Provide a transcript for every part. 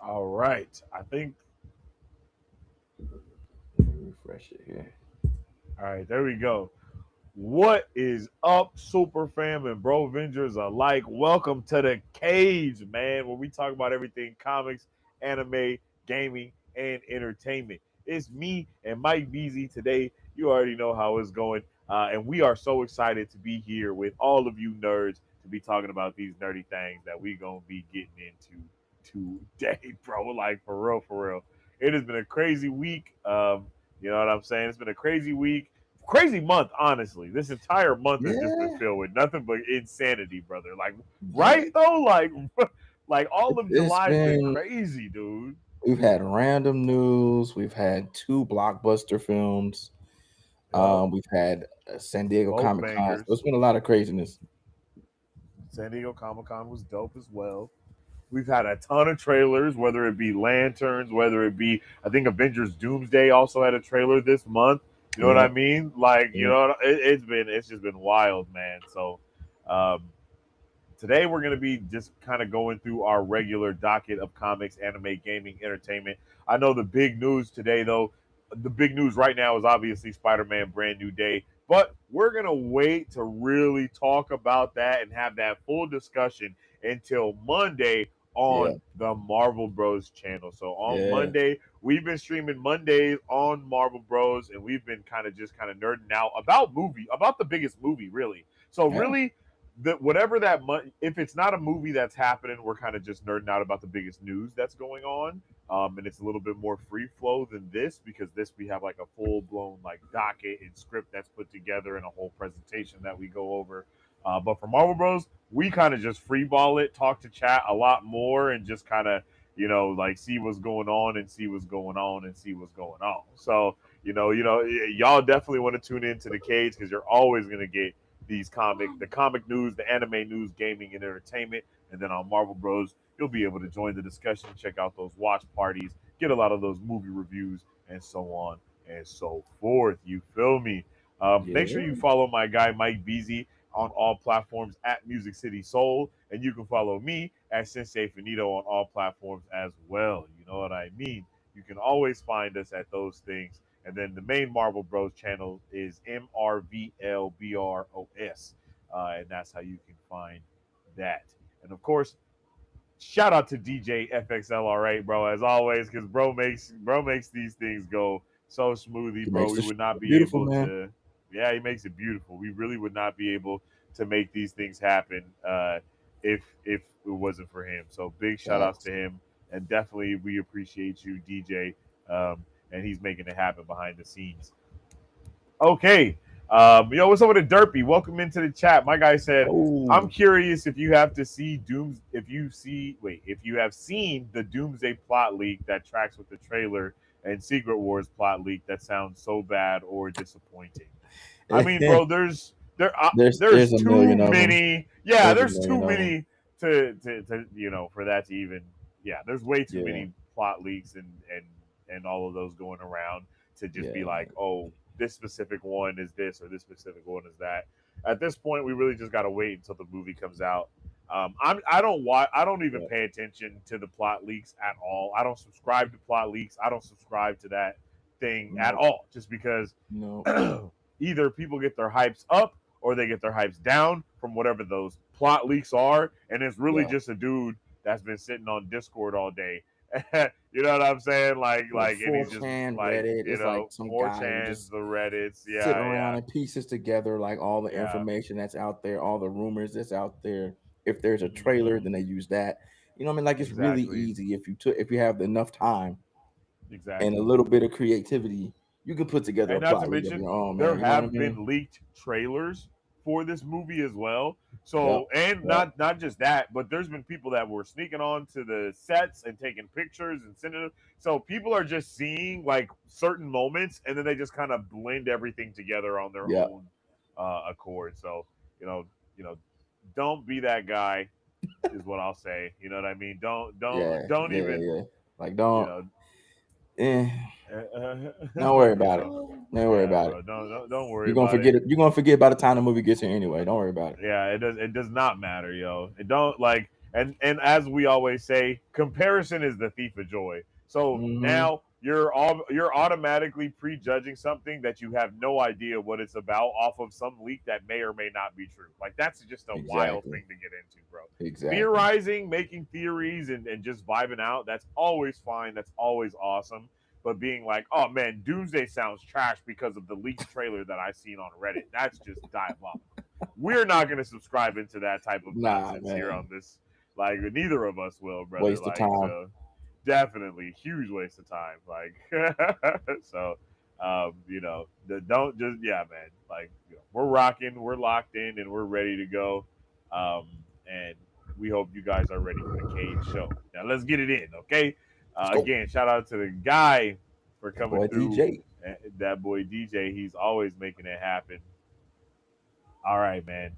All right. I think. Let me refresh it here. All right. There we go. What is up, Super Fam and Bro Vengers alike? Welcome to the Cage, man, where we talk about everything comics, anime, gaming, and entertainment. It's me and Mike Beasy today. You already know how it's going. And we are so excited to be here with all of you nerds to be talking about these nerdy things that we going to be getting into today, bro. Like, for real, for real. It has been a crazy week. You know what I'm saying? It's been a crazy week, crazy month, honestly. This entire month has just been Yeah, filled with nothing but insanity, brother. Like, yeah. right though, like all of It's July's been been crazy, dude. we've had random news. We've had two blockbuster films. Yup, We've had San Diego both Comic Con. So bangers. it's been a lot of craziness. San Diego Comic Con was dope as well. We've had a ton of trailers, whether it be Lanterns, whether it be, I think Avengers Doomsday also had a trailer this month. You know what I Yep. mean? Like, Yep. it's just been wild, man. So, um, today we're going to be just kind of going through our regular docket of comics, anime, gaming, entertainment. I know the big news today, though, the big news right now is obviously Spider-Man Brand New Day, but we're going to wait to really talk about that and have that full discussion until Monday Yeah. on the Marvel Bros channel. So on Yeah. Monday, we've been streaming Mondays on Marvel Bros, and we've been kind of nerding out about the biggest movie, really. So Yeah. really, that whatever if it's not a movie that's happening, we're kind of just nerding out about the biggest news that's going on. And it's a little bit more free flow than this, because this we have like a full blown like docket and script that's put together and a whole presentation that we go over. But for Marvel Bros, we kind of just free ball it, talk to chat a lot more, and just kind of, like, see what's going on and see what's going on and see what's going on. So, y'all definitely want to tune into the Cage, because you're always gonna get the comic news, the anime news, gaming, and entertainment. And then on Marvel Bros, you'll be able to join the discussion, check out those watch parties, get a lot of those movie reviews, and so on and so forth. You feel me? Make sure you Yeah. follow my guy Mike Beasy on all platforms at Music City Soul, and you can follow me at Sensei Finito on all platforms as well. You know what I mean? You can always find us at those things. And then the main Marvel Bros channel is MRVLBROS. And that's how you can find that. And of course, shout out to DJ FXLR8, bro, as always, because bro makes these things go so smoothly, He bro. makes We the show would not be beautiful, able man. to, yeah, he makes it beautiful. We really would not be able to make these things happen if it wasn't for him. So big shout outs Facts. to him, and definitely we appreciate you, DJ. Um, and he's making it happen behind the scenes. Okay. What's up with the derpy? Welcome into the chat. My guy said, I'm Oh, curious if you have to see Dooms if you have seen the Doomsday plot leak that tracks with the trailer and Secret Wars plot leak that sounds so bad or disappointing. I mean, bro, there's there's a too million of them. many. Yeah, There's a there's too million of them. many to for that to even. Yeah, there's way too Yeah. many plot leaks and all of those going around to just be Yeah. like, oh, this specific one is this or this specific one is that. At this point, we really just got to wait until the movie comes out. I don't even Yeah. pay attention to the plot leaks at all. I don't subscribe to plot leaks. I don't subscribe to that thing at No. all, just because No. either people get their hypes up or they get their hypes down from whatever those plot leaks are, and it's really Yeah. just a dude that's been sitting on Discord all day. You know what I'm saying? Like And he's just 4chan, like, Reddit. It's like some guy who 4chans, just the Reddits, sit yeah, around yeah, and pieces together like all the yeah. information that's out there, all the rumors that's out there. If there's a trailer, Hmm. then they use that. You know what I mean? Like it's really Exactly, easy if you have enough time and a exactly. little bit of creativity, you can put together a And not to plot league of mention, your own, there man. You know what I have mean? been leaked trailers for this movie as well. Yep. So, and Yep. not just that, but there's been people that were sneaking on to the sets and taking pictures and sending them. So people are just seeing like certain moments, and then they just kind of blend everything together on their Yep. own accord. So, you know, you know, don't be that guy, is what I'll say. You know what I mean? Yeah. Don't Yeah. even, Yeah. Like you don't know, eh, don't worry you about it. know, Don't worry yeah, about it. bro. Don't worry You're gonna about it. forget it. You're gonna forget by the time the movie gets here anyway. Don't worry about it. Yeah, it does not matter, yo. It don't like And as we always say, comparison is the thief of joy. So Mm-hmm. now you're automatically prejudging something that you have no idea what it's about off of some leak that may or may not be true. Like that's just a wild Exactly. thing to get into, bro. Exactly. Theorizing, making theories, and just vibing out, that's always fine. That's always awesome. But being like, oh man, Doomsday sounds trash because of the leaked trailer that I seen on Reddit, that's just diabolical. We're not going to subscribe into that type of Nah, nonsense here on man. this. Like neither of us will, brother. Waste of Like time. so, definitely huge waste of time. Like so, don't just yeah, man. Like we're rocking, we're locked in, and we're ready to go. Um, and we hope you guys are ready for the Cage show. Now let's get it in, okay? Let's go. Again, shout out to the guy for That coming boy through. DJ. That boy DJ, he's always making it happen. All right, man.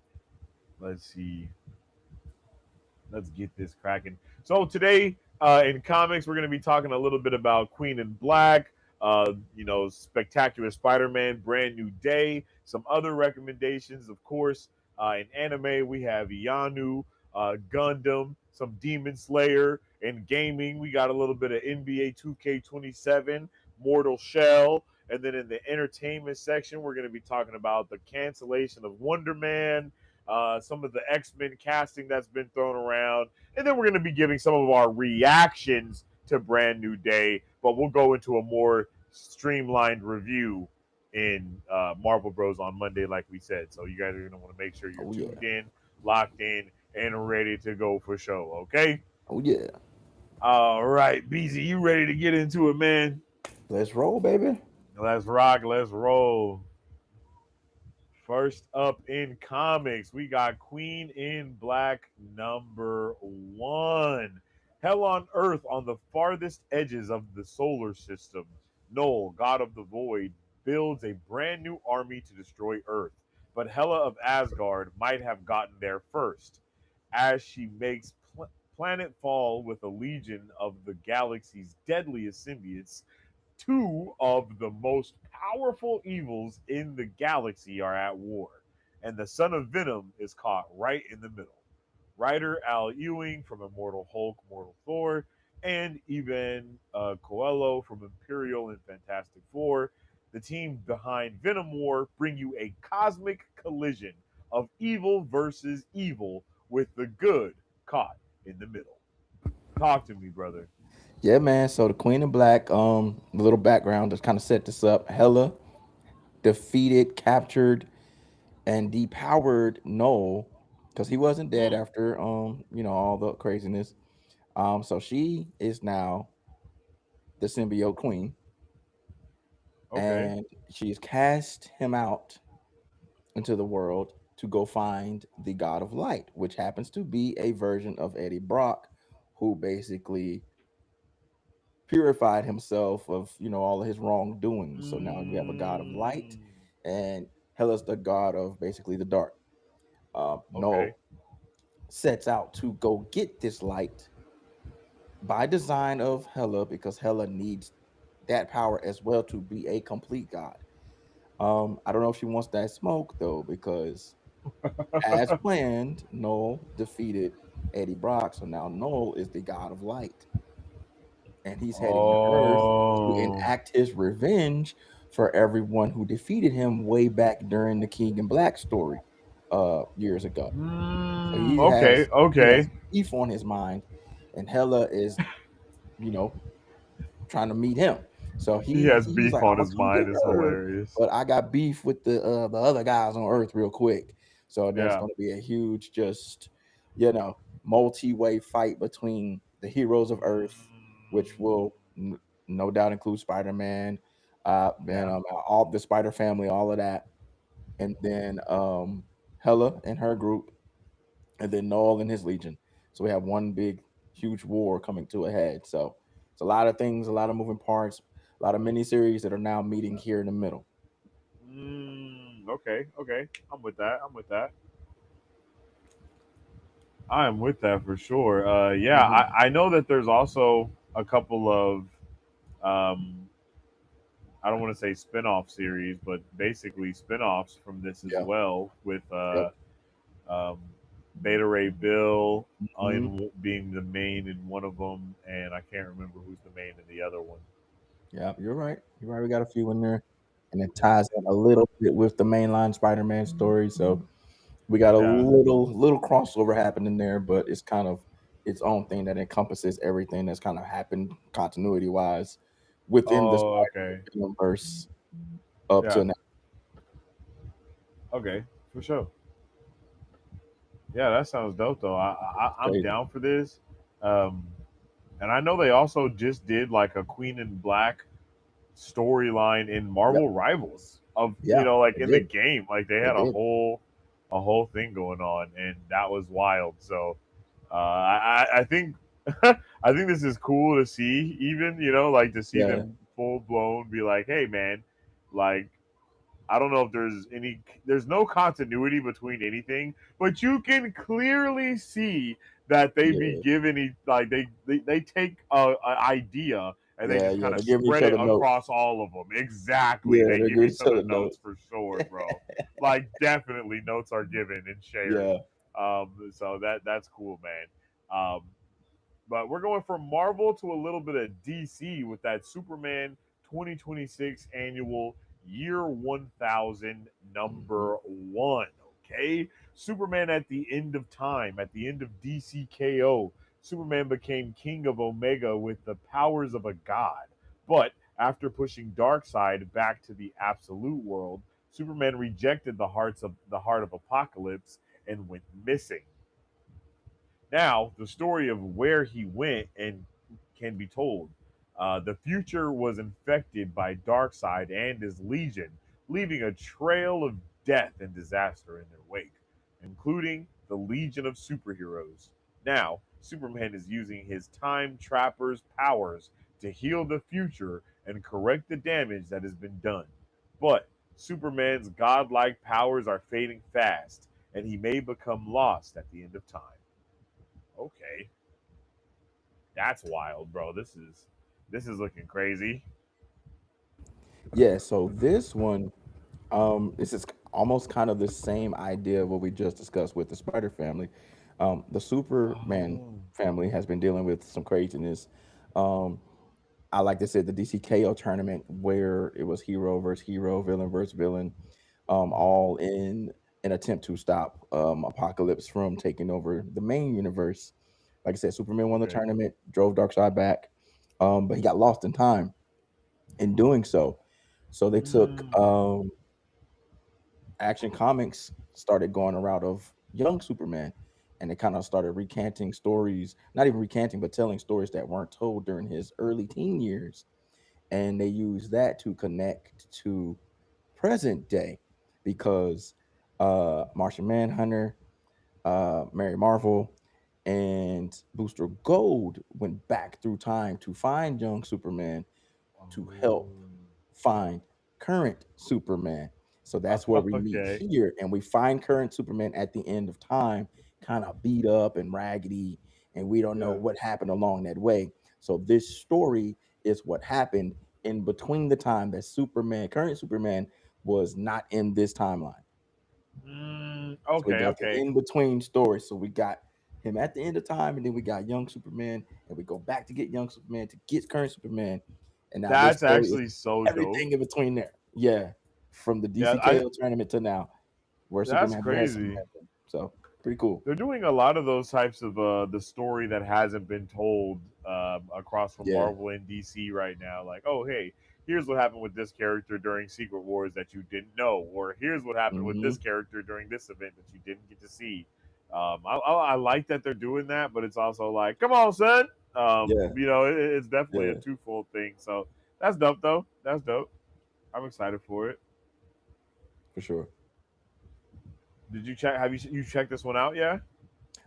Let's see. Let's get this cracking. So today in comics, we're going to be talking a little bit about Queen in Black, Spectacular Spider-Man, Brand New Day, some other recommendations, of course. In anime, we have Yanu, Gundam, some Demon Slayer. In gaming, we got a little bit of NBA 2K27, Mortal Shell. And then in the entertainment section, we're going to be talking about the cancellation of Wonder Man, some of the X-Men casting that's been thrown around, and then we're going to be giving some of our reactions to Brand New Day, but we'll go into a more streamlined review in Marvel Bros on Monday, like we said. So you guys are going to want to make sure you're Oh yeah. tuned in, locked in, and ready to go for show. Okay. Oh yeah. All right, BZ, you ready to get into it, man? Let's roll, baby. Let's rock. Let's roll. First up in comics, we got Queen in Black #1. Hell on Earth on the farthest edges of the solar system. Noel, god of the void, builds a brand new army to destroy Earth. But Hela of Asgard might have gotten there first, as she makes planet fall with a legion of the galaxy's deadliest symbiotes. Two of the most powerful evils in the galaxy are at war, and the son of Venom is caught right in the middle. Writer Al Ewing from Immortal Hulk, Mortal Thor, and even Coelho from Imperial and Fantastic Four, the team behind Venom War, bring you a cosmic collision of evil versus evil with the good caught in the middle. Talk to me, brother. Yeah, man. So the Queen in Black, a little background to kind of set this up. Hela defeated, captured, and depowered Noel because he wasn't dead Mm, after all the craziness. So she is now the symbiote queen, okay. and she's cast him out into the world to go find the god of light, which happens to be a version of Eddie Brock, who basically purified himself of all of his wrongdoings. So now you have a god of light, Mm, and Hela's the god of basically the dark. okay. No sets out to go get this light by design of Hela because Hela needs that power as well to be a complete god. I don't know if she wants that smoke though, because as planned, Noel defeated Eddie Brock. So now Noel is the god of light, and he's heading to Earth to Oh. enact his revenge for everyone who defeated him way back during the King in Black story years ago. So Okay. he has Okay. beef on his mind, and Hela is you know trying to meet him. So He he has he's beef like, I'm on gonna his come get mind. Is her, hilarious. but I got beef with the other guys on Earth real quick. So there's Yeah. gonna be a huge just multi-way fight between the heroes of Earth, which will no doubt include Spider-Man, Yeah. Venom, all the Spider family, all of that, and then Hela and her group, and then Noel and his legion. So we have one big, huge war coming to a head. So it's a lot of things, a lot of moving parts, a lot of miniseries that are now meeting here in the middle. Okay. Okay. I'm with that. I'm with that. I am with that for sure. Yeah. Hmm. I know that there's also a couple of um, I don't want to say spin-off series, but basically spin-offs from this as Yeah. well with Yep. um, Beta Ray Bill Mhm. being the main in one of them, and I can't remember who's the main in the other one. Yeah, you're right. You're right. We got a few in there, and it ties in a little bit with the mainline Spider-Man story. So we got a Yeah. little crossover happening there, but it's kind of its own thing that encompasses everything that's kind of happened continuity wise within the Oh, okay. Spider-Man universe up Yeah. to now. Okay. For sure. Yeah, that sounds dope though. It's I'm crazy. down for this. Um, and I know they also just did like a Queen in Black storyline in Yep. Marvel Rivals of Yeah, like they in the did. game. Like they They had did. a whole thing going on, and that was wild. So I think I think this is cool to see. Even like to see Yeah. them full blown be like, hey man, like I don't know if there's no continuity between anything, but you can clearly see that they be Yeah. given like they take a idea and they Yeah. just Yeah. kind They're of giving each spread it other notes. across all of them. Exactly. Yeah, They they're give giving each each other other notes notes. for sure, bro. Like definitely notes are given and shared. Yeah. So that's cool, man. But we're going from Marvel to a little bit of DC with that Superman 2026 annual year 1000 Hmm. number one. Okay. Superman at the end of time, at the end of DCKO, Superman became king of Omega with the powers of a god. But after pushing Darkseid back to the absolute world, Superman rejected the heart of Apocalypse and went missing. Now, the story of where he went and can be told. The future was infected by Darkseid and his legion, leaving a trail of death and disaster in their wake, including the Legion of Superheroes. Now, Superman is using his time trapper's powers to heal the future and correct the damage that has been done. But Superman's godlike powers are fading fast, and he may become lost at the end of time. Okay, that's wild, bro. This is looking crazy. Yeah. So this one, this is almost kind of the same idea of what we just discussed with the Spider Family. The Superman Oh, family has been dealing with some craziness. Um, I like to say the DCKO tournament where it was hero versus hero, villain versus villain, all in an attempt to stop Apocalypse from taking over the main universe. Like I said, Superman won the okay. tournament, drove Darkseid back, but he got lost in time in doing so. So they took Mm, Action Comics started going a route of young Superman, and they kind of started recanting stories, not even recanting, but telling stories that weren't told during his early teen years, and they used that to connect to present day because Martian Manhunter, Mary Marvel, and Booster Gold went back through time to find young Superman to help find current Superman. So that's where oh. we meet Okay. here, and we find current Superman at the end of time, kind of beat up and raggedy, and we don't know Yeah. what happened along that way. So this story is what happened in between the time that Superman, current Superman, was not in this timeline. So we Okay. got the Okay. in between story. So we got him at the end of time, and then we got young Superman, and we go back to get young Superman to get current Superman, and now this That's story is actually so dope. everything in between there. Yeah, from the Yeah. I. DCKO tournament to now, where That's Superman has crazy. Superman been. So pretty cool. They're doing a lot of those types of the story that hasn't been told across from Yeah. Marvel and DC right now. Like, oh hey, here's what happened with this character during Secret Wars that you didn't know, or here's what happened with Hmm. this character during this event that you didn't get to see. I like that they're doing that, but it's also like, come on, son. Yeah. It's definitely a Yeah. twofold thing. So that's dope, though. That's dope. I'm excited for it. For sure. Did you check? Have you checked this one out? Yeah.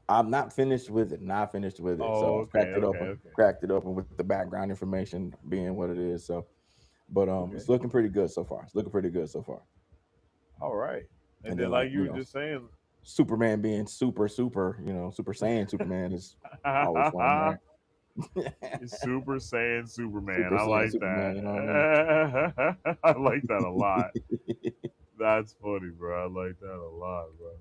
I'm not finished with it. Not finished with it. So Oh, I've okay, okay, okay, cracked it open with the background information being what it is. So, but okay. it's looking pretty good so far. It's looking pretty good so far. All right. And And then, then like like you you were know, just saying, Superman being super, Super Saiyan Superman is always fun, right? Super Saiyan Superman. Super I Saiyan like Superman, you know what I mean? that. I like that a lot. That's funny, bro. I like that a lot, bro.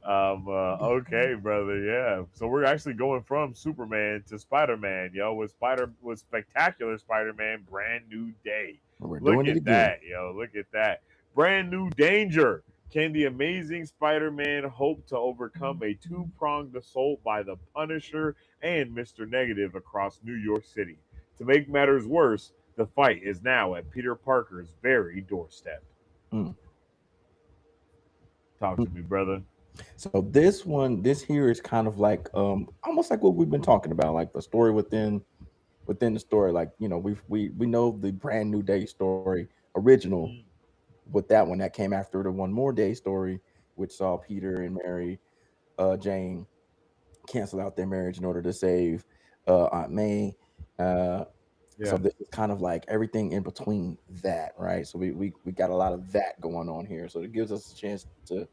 Okay, brother. Yeah. So we're actually going from Superman to Spider Man, yo, with spectacular Spider Man, brand new day. We're Look doing it at again. that, yo. Look at that. Brand new danger. Can the amazing Spider Man hope to overcome a two-pronged assault by the Punisher and Mr. Negative across New York City? To make matters worse, the fight is now at Peter Parker's very doorstep. Mm. Talk to me, brother. So this one, this here is kind of like almost like what we've been talking about, like the story within the story. Like, we know the brand new day story original Mm, with that one that came after the one more day story, which saw Peter and Mary Jane cancel out their marriage in order to save Aunt May. Uh so yeah. this is kind of like everything in between that, right? So we got a lot of that going on here. So it gives us a chance to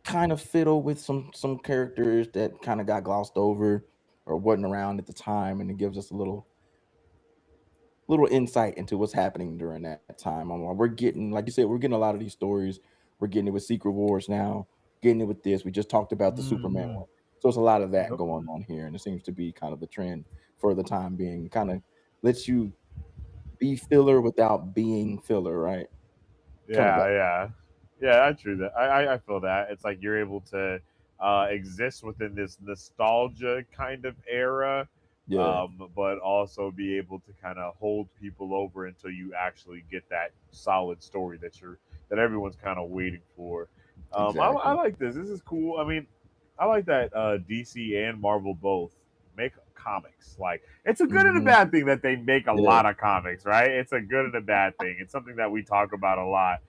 kind of fiddle with some characters that kind of got glossed over or wasn't around at the time, and it gives us a little insight into what's happening during that time. We're getting, like you said, we're getting a lot of these stories. We're getting it with Secret Wars now, getting it with this. We just talked about the Superman Mm, one. So it's a lot of that yep. going on here, and it seems to be kind of the trend for the time being. Kind of lets you be filler without being filler, right? Kind of Yeah, yeah, yeah. I true that. I feel that it's like you're able to exist within this nostalgia kind of era, yeah, but also be able to kind of hold people over until you actually get that solid story that everyone's kind of waiting for. I exactly. like this. This is cool. I mean, I like that DC and Marvel both make comics. Like it's a good and a Hmm. bad thing that they make a Yeah. lot of comics, right? It's a good and a bad thing. It's something that we talk about a lot,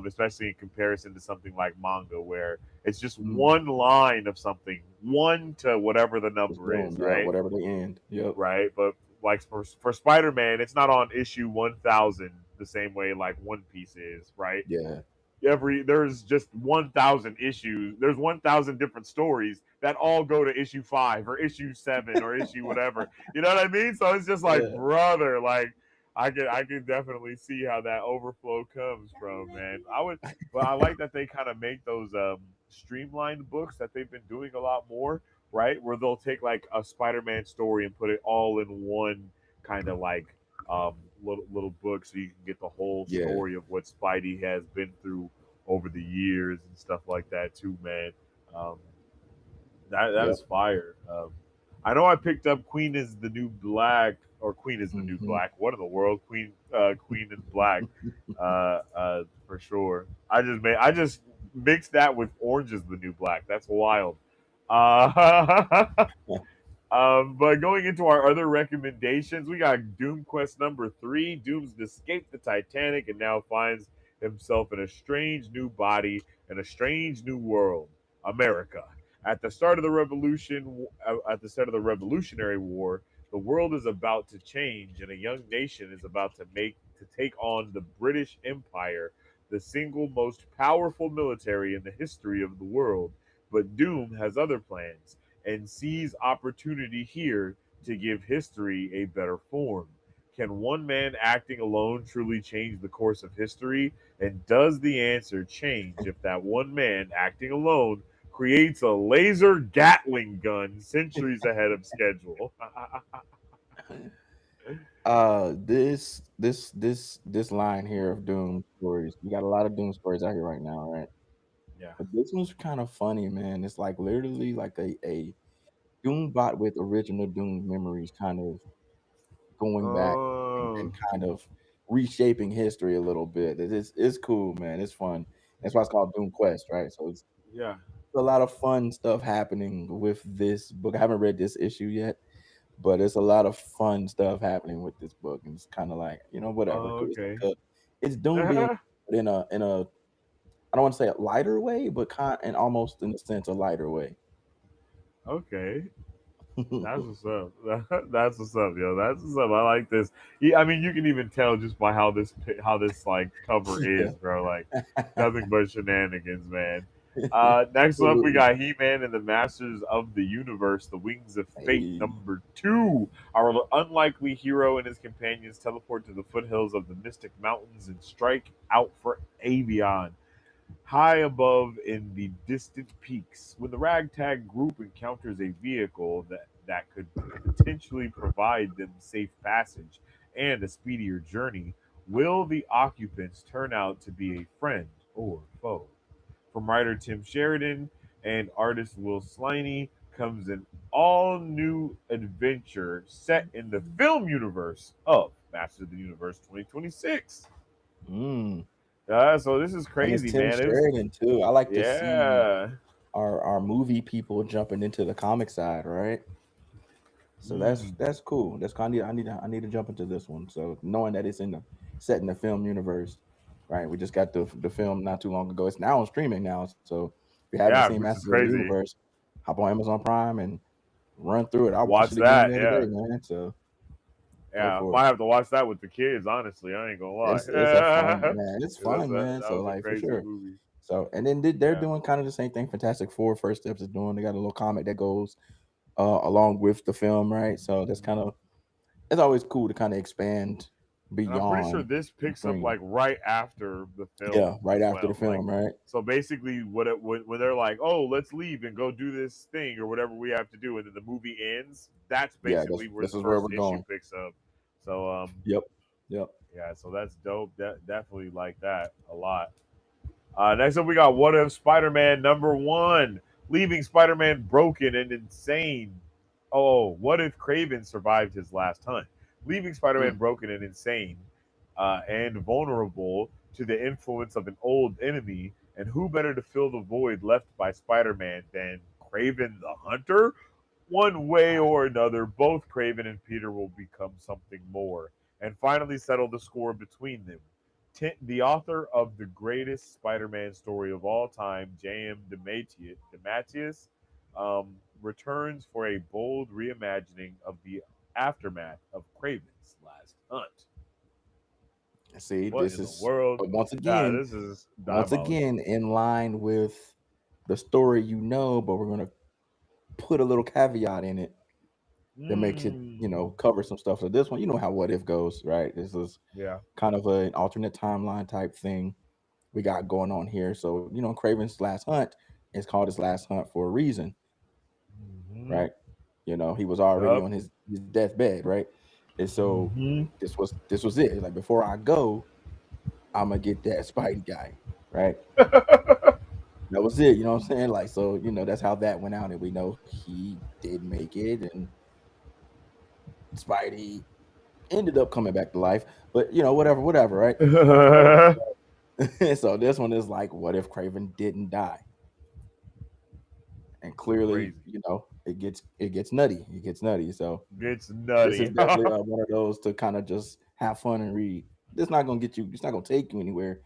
especially in comparison to something like manga, where it's just Mm. one line of something, one to whatever the It's number boom. is, Yeah. right? Whatever they end. Yep. Right, but like for Spider Man, it's not on issue 1,000 the same way like One Piece is, right? Yeah. There's just 1,000 issues. There's 1,000 different stories that all go to issue 5 or issue 7 or issue whatever. You know what I mean? So it's just like, Yeah. brother, like I can definitely see how that overflow comes from, man. But I like that they kind of make those streamlined books that they've been doing a lot more, right? Where they'll take like a Spider-Man story and put it all in one kind of like um, little book, so you can get the whole Yeah. story of what Spidey has been through over the years and stuff like that too, man. Um, that Yep. is fire. I know I picked up Queen is the New Black or Queen is the New Hmm. Black. What in the world, Queen in Black, for sure. I just mixed that with Orange is the New Black. That's wild. Uh, but going into our other recommendations, we got Doom Quest number 3. Doom's escaped the Titanic and now finds himself in a strange new body in a strange new world, America. At the start of the at the start of the Revolutionary War, the world is about to change, and a young nation is about to take on the British Empire, the single most powerful military in the history of the world. But Doom has other plans and sees opportunity here to give history a better form. Can one man acting alone truly change the course of history? And does the answer change if that one man acting alone creates a laser Gatling gun centuries ahead of schedule? This line here of Doom stories. We got a lot of Doom stories out here right now, right? Yeah. But this one's kind of funny, man. It's like literally like a Doom bot with original Doom memories, kind of going back and Oh, kind of reshaping history a little bit. It's cool, man. It's fun. That's why it's called Doom Quest, right? So it's yeah. a lot of fun stuff happening with this book. I haven't read this issue yet, but it's a lot of fun stuff happening with this book, and it's kind of like, whatever. Oh, 'Cause it's okay. like it's Doom being in a I don't want to say a lighter way, but and almost in a sense a lighter way. Okay. That's what's up. That's what's up, yo. That's what's up. I like this. Yeah, I mean, you can even tell just by how this like cover Yeah, is, bro. Like nothing but shenanigans, man. Next up, we absolutely. got He-Man and the Masters of the Universe: The Wings of Fate Hey, number 2. Our unlikely hero and his companions teleport to the foothills of the Mystic Mountains and strike out for Avion. High above in the distant peaks, when the ragtag group encounters a vehicle that could potentially provide them safe passage and a speedier journey, will the occupants turn out to be a friend or foe? From writer Tim Sheridan and artist Will Sliney comes an all new adventure set in the film universe of Masters of the Universe 2026. Mm. So this is And it's crazy, Tim man. It was, Sheridan too. I like to see yeah. our movie people jumping into the comic side, right? So Mm, that's cool. That's kind of I need to jump into this one. So knowing that it's in the set in the film universe, right? We just got the film not too long ago. It's now on streaming now. So if you haven't seen yeah, which Masters is of the crazy. Universe, hop on Amazon Prime and run through it. I watched Watch it again that. the other Yeah. day, man. So go Yeah. for it. Might have to watch that with the kids, honestly. I ain't gonna lie. It's a fun man. It's That's fun, man. that So was a like for crazy sure. movie. So and then they're Yeah. doing kind of the same thing. Fantastic Four First Steps is doing. They got a little comic that goes along with the film, right? So that's kind Mhm. of it's always cool to kind of expand And I'm pretty sure beyond this the picks up screen. like right after the film Yeah, right as after the well. Like, film, right? so basically, when they're like, "Oh, let's leave and go do this thing or whatever we have to do," and then the movie ends, that's Yeah, basically where this the is where first we're issue going. picks up. So, Yep, yep. yeah, so that's dope. Definitely like that a lot. Next up, we got What If Spider Man #1, leaving Spider Man broken and insane. Oh, what if Craven survived his last hunt? Leaving Spider Man Mm. broken and insane and vulnerable to the influence of an old enemy. And who better to fill the void left by Spider Man than Craven the Hunter? One way or another, both Craven and Peter will become something more and finally settle the score between them. The author of the greatest Spider-Man story of all time, J.M. DeMatteis, returns for a bold reimagining of the aftermath of Craven's last hunt. See, What this in the is world? Ah, this is once diabolical. again in line with the story you know, but we're gonna put a little caveat in it that makes it, Mm. cover some stuff. So this one, you know how What If goes, right? This is Yeah. kind of an alternate timeline type thing we got going on here. So, Craven's last hunt is called his last hunt for a reason, Mm-hmm. right? He was already Yup. on his deathbed, right? And so Mm-hmm. this was it. Like before I go, I'm gonna get that Spidey guy, right? That was it. You know what I'm saying? Like so, that's how that went out, and we know he did make it, and Spidey ended up coming back to life. But whatever, right? So this one is like, what if Craven didn't die? And So clearly, crazy. it gets nutty. It gets nutty. So Gets this is nutty. definitely one of those to kind of just have fun and read. It's not gonna get you. It's not gonna take you anywhere.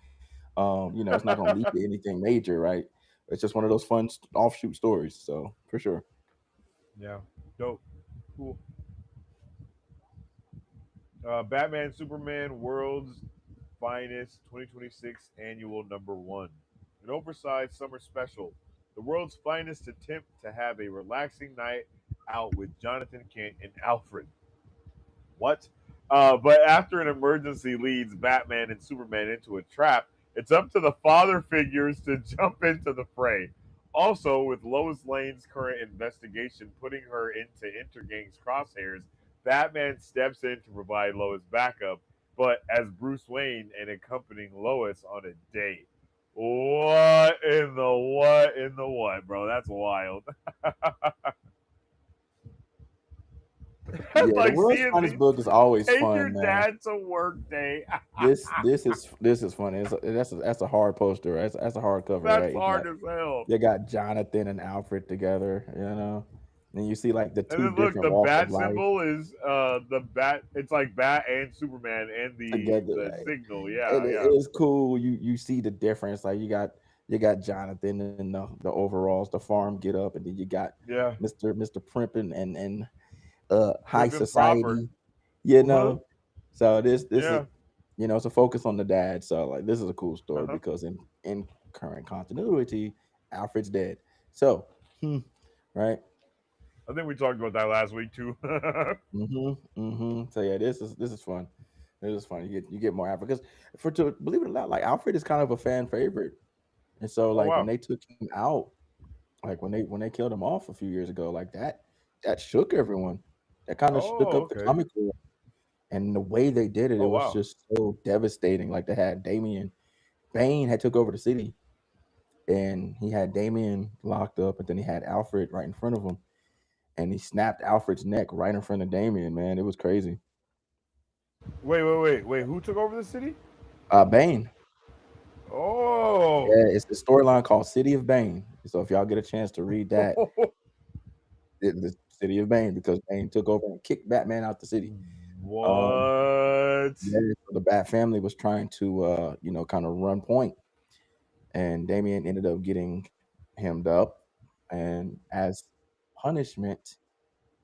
It's not gonna lead to anything major, right? It's just one of those fun offshoot stories. So for sure. Yeah. Dope. Cool. Batman Superman World's Finest 2026 Annual #1. An oversized summer special. The world's finest attempt to have a relaxing night out with Jonathan Kent and Alfred. What? But after an emergency leads Batman and Superman into a trap, it's up to the father figures to jump into the fray. Also, with Lois Lane's current investigation putting her into Intergang's crosshairs, Batman steps in to provide Lois backup, but as Bruce Wayne and accompanying Lois on a date. What in the what, bro? That's wild. Yeah, the Like world's seeing finest the book is always take your fun, man. dad to work day. This is funny. That's a hard poster. That's a hard cover, That's right? hard as hell. You got Jonathan and Alfred together, and you see like the And two then look, different the walks of bat life symbol is the bat. It's like bat and Superman and together, the right? signal. And Yeah, it yeah, is cool. You see the difference. Like you got Jonathan and the overalls, the farm get up, and then you got yeah. Mr. Primp and high Prim and proper. society, Uh huh. So this is Yeah. it's a focus on the dad. So like this is a cool Uh story huh. because in current continuity, Alfred's dead. So right. I think we talked about that last week too. So yeah, this is fun. This is fun. You get more Alfred because for to believe it or not, like Alfred is kind of a fan favorite. And so Oh like when wow. they took him out, like when they killed him off a few years ago, like that shook everyone. That kind of shook Oh up the okay. comic world. And the way they did it, Oh it was wow. just so devastating. Like they had Damien Bane had took over the city, and he had Damien locked up, and then he had Alfred right in front of him, and he snapped Alfred's neck right in front of Damien. Man, it was crazy. Wait. Who took over the city? Bane. Oh. Yeah, it's the storyline called City of Bane. So if y'all get a chance to read that, the City of Bane, because Bane took over and kicked Batman out the city. Um, What? yeah, so the Bat family was trying to, kind of run point, and Damien ended up getting hemmed up, and as punishment,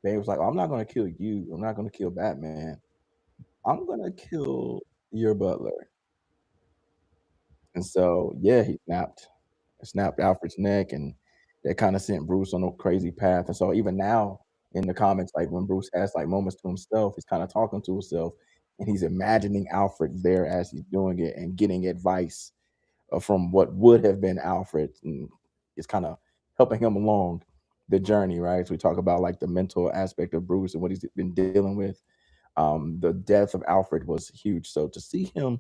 Bane was like, "Oh, I'm not going to kill you. I'm not going to kill Batman. I'm going to kill your butler." And so, yeah, he snapped Alfred's neck, and that kind of sent Bruce on a crazy path. And so, even now in the comics, like when Bruce has like moments to himself, he's kind of talking to himself, and he's imagining Alfred there as he's doing it and getting advice from what would have been Alfred, and it's kind of helping him along the journey, right? So we talk about like the mental aspect of Bruce and what he's been dealing with. The death of Alfred was huge, so to see him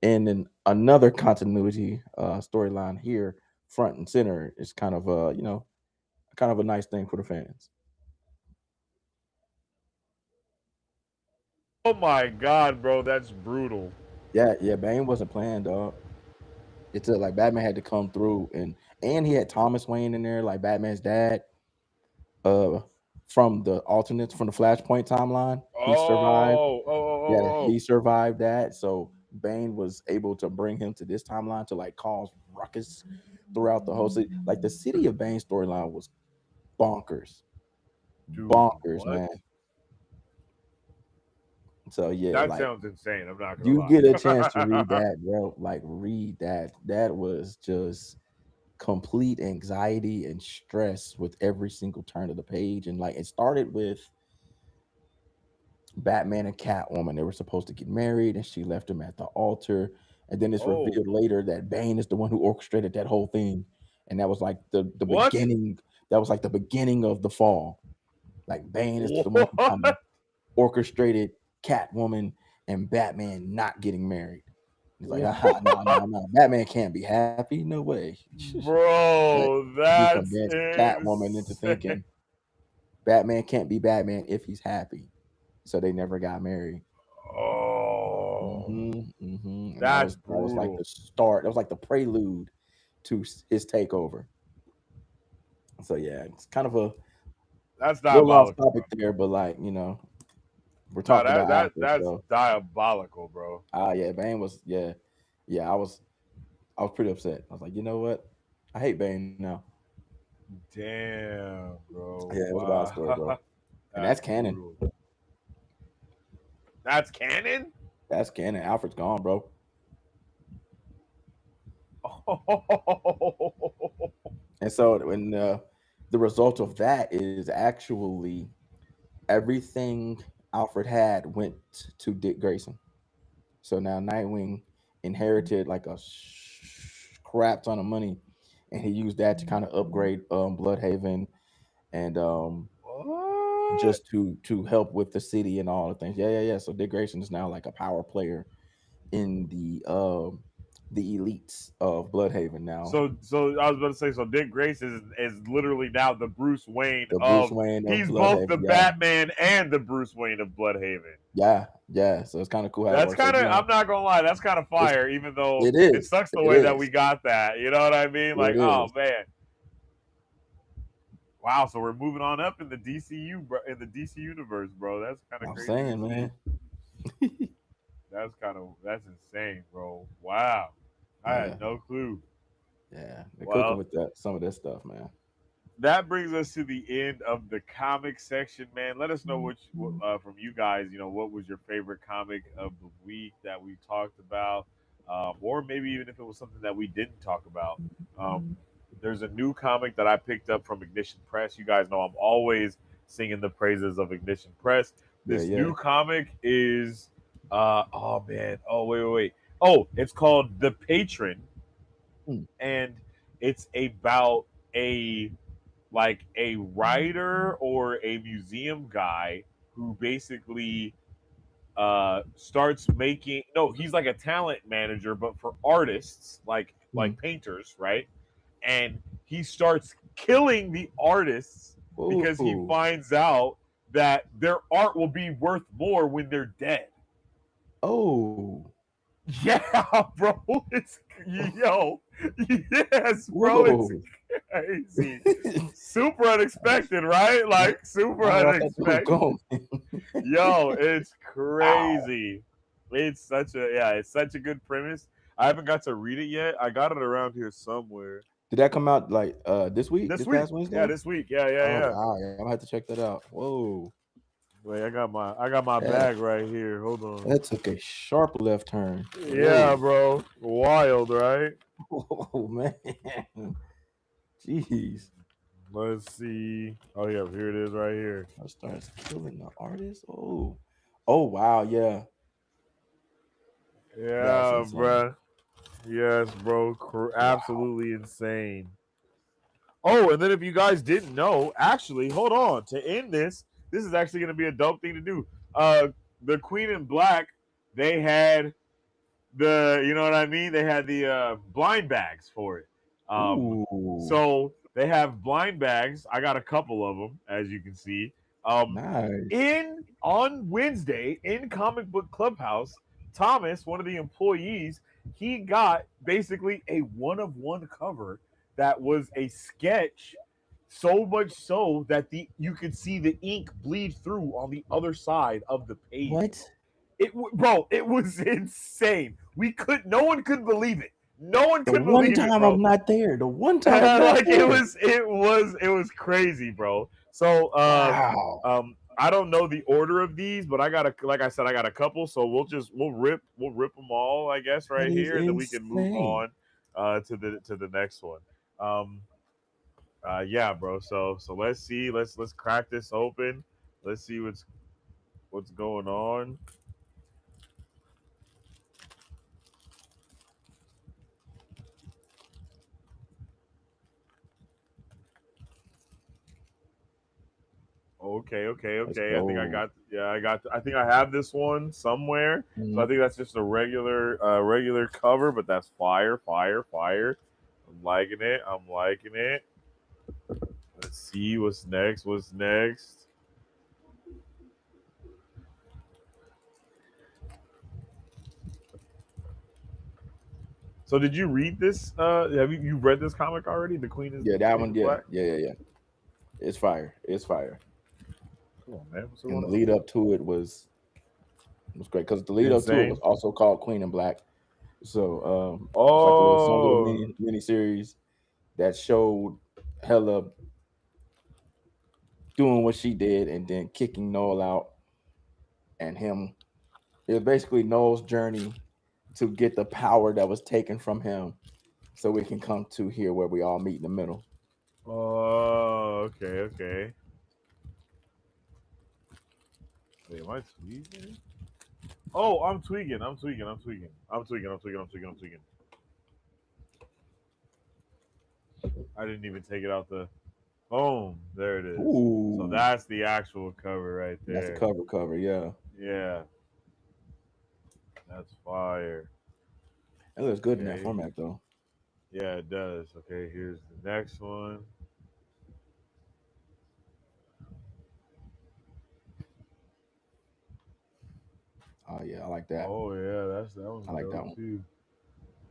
in another continuity storyline here, front and center, is kind of kind of a nice thing for the fans. Oh my god, bro, that's brutal. Yeah, yeah, Bane wasn't playing, dog. It took like Batman had to come through, and he had Thomas Wayne in there, like Batman's dad, uh, from the alternates from the Flashpoint timeline. He survived. Yeah, Oh. he survived that. So Bane was able to bring him to this timeline to like cause ruckus throughout the whole city. Like the City of Bane storyline was bonkers, Dude, bonkers, what? man. So yeah, That like sounds insane. I'm not gonna you get a chance to read lie. that, bro. Like read that. That was just complete anxiety and stress with every single turn of the page. And like it started with Batman and Catwoman. They were supposed to get married, and she left him at the altar. And then it's Oh, revealed later that Bane is the one who orchestrated that whole thing, and that was like the what? beginning. That was like the beginning of the fall. Like Bane is the one who kind of What? orchestrated Catwoman and Batman not getting married. He's like, ah, no, What? no, no. Batman can't be happy. No way. But Bro, he that's convinced Catwoman into insane. thinking Batman can't be Batman if he's happy. So they never got married. Oh, And that that's was like the brutal. start. That was like the prelude to his takeover. So yeah, it's kind of a That's little off diabolical, bro. topic there, but like we're No, talking about Alfred. that's So diabolical, bro. yeah, Bane was yeah. I was pretty upset. I was like, you know what? I hate Bane now. Damn, bro. Yeah, it was a wild story, bro. Wow. And that's That's canon. brutal. That's canon? That's canon. Alfred's gone, bro. And so when the result of that is actually everything Alfred had went to Dick Grayson. So now Nightwing inherited like a crap ton of money, and he used that to kind of upgrade Bloodhaven and What? just to help with the city and all the things. Yeah, yeah, yeah. So Dick Grayson is now like a power player in the elites of Bloodhaven now. So I was about to say, so Dick Grayson is literally now the Bruce Wayne The Bruce of. Wayne of He's both the Bloodhaven. Yeah, Batman and the Bruce Wayne of Bloodhaven. yeah, yeah. So it's kind of cool how it That's works. So kind of. I'm not gonna lie. That's kind of it's fire. Even though it it is, sucks the it way that we is, got that. You know what I mean? Like, it oh is. man, wow. So we're moving on up in the DCU, bro, in the DC universe, bro. That's kind of I'm crazy to saying, see. man. That's insane, bro. Wow. I Yeah, had no clue. yeah. They're cooking Well, with that some of this stuff, man. that brings us to the end of the comic section, man. Let us know from you guys. What was your favorite comic of the week that we talked about, or maybe even if it was something that we didn't talk about. Um, there's a new comic that I picked up from Ignition Press. You guys know I'm always singing the praises of Ignition Press. Yeah, This yeah. new comic is, oh man, oh wait. Oh, it's called The Patron, Hmm. and it's about a like a writer or a museum guy who basically starts making no he's like a talent manager but for artists like Mm. painters, right? And he starts killing the artists because he Oh, finds out that their art will be worth more when they're dead. oh, Yeah, bro. It's yo. Yes, bro. It's whoa! crazy. Super unexpected, right? Like super Not where I thought you was unexpected. going. Yo, it's Wow! crazy. It's such a good premise. I haven't got to read it yet. I got it around here somewhere. Did that come out like this week? This This week. past Yeah, Wednesday? this week. Yeah, yeah, Oh yeah. wow! Yeah, I'm gonna have to check that out. Whoa! Wait, I got my That bag right here. Hold on. that took a sharp left turn. Yeah, Whoa! bro. Wild, right? Oh man! Jeez! Let's see. Oh yeah, here it is right here. I starts killing the artist. Oh, oh wow! Yeah, that's Yeah, insane. bruh. Yes, bro. Wow. Absolutely insane. Oh, and then if you guys didn't know, actually, hold on. To end this, this is actually going to be a dope thing to do. The Queen in Black, they had you know what I mean? They had the blind bags for it. Ooh, So they have blind bags. I got a couple of them, as you can see. Um, nice. in on Wednesday in Comic Book Clubhouse, Thomas, one of the employees, he got basically a one of one cover that was a sketch, so much so that the you could see the ink bleed through on the other side of the page, What? bro. Bro, it was insane. No one could believe it. No one The could one believe it, time bro. I'm not there. The one time I'm not Like there. it was crazy, bro. So Wow. I don't know the order of these, but I got like I said, I got a couple. So we'll rip them all, I guess, That right is here, and then we can move insane. on to the next one. Um, yeah, bro. So let's see. Let's crack this open. Let's see what's going on. Okay, okay, Let's okay. I think I go. got I think I have this one somewhere. So I Mhm. think that's just a regular cover, but that's fire, fire, fire. I'm liking it. I'm liking it. Let's see what's next. What's next? So did you read this? Have you read this comic already? Yeah, The that Queen one. is Yeah, Black. yeah, yeah, yeah. It's fire. It's fire. Come on, man. What's And going the on? lead up to it was great because the lead up to it was Insane. also called Queen in Black. So it's like some little Oh, mini series that showed Hella doing what she did and then kicking Noel out and him. It was basically Noel's journey to get the power that was taken from him, so we can come to here where we all meet in the middle. oh, okay, okay. Wait, am I tweaking? Oh, I'm tweaking. I'm tweaking. I'm tweaking. I'm tweaking. I'm tweaking. I'm tweaking. I'm tweaking. I didn't even take it out the. Boom. There it is. So Ooh, that's the actual cover right that's the there. cover. Yeah, Yeah, that's fire. it looks good in that Okay. format though. Yeah, it does. Okay, here's the next one. Oh yeah, I like that. Oh yeah, that one's I like that dope one. too.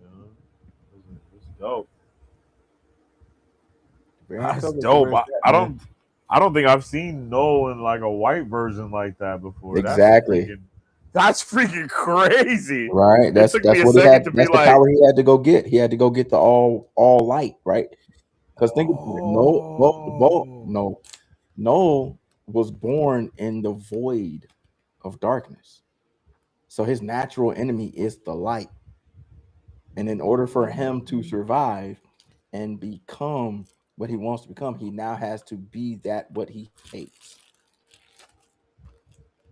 Yeah, it's dope. Variant That's covers are dope. where it's at, I man. don't I don't think I've seen No in like a white version like that before. Exactly. That's freaking crazy. Right. It That's took me that's a what he second had. to be That's the like, power he had to go get. He had to go get the all light. Right. Because think about it. oh, No was born in the void of darkness. So his natural enemy is the light. And in order for him to survive and become what he wants to become, he now has to be that what he hates.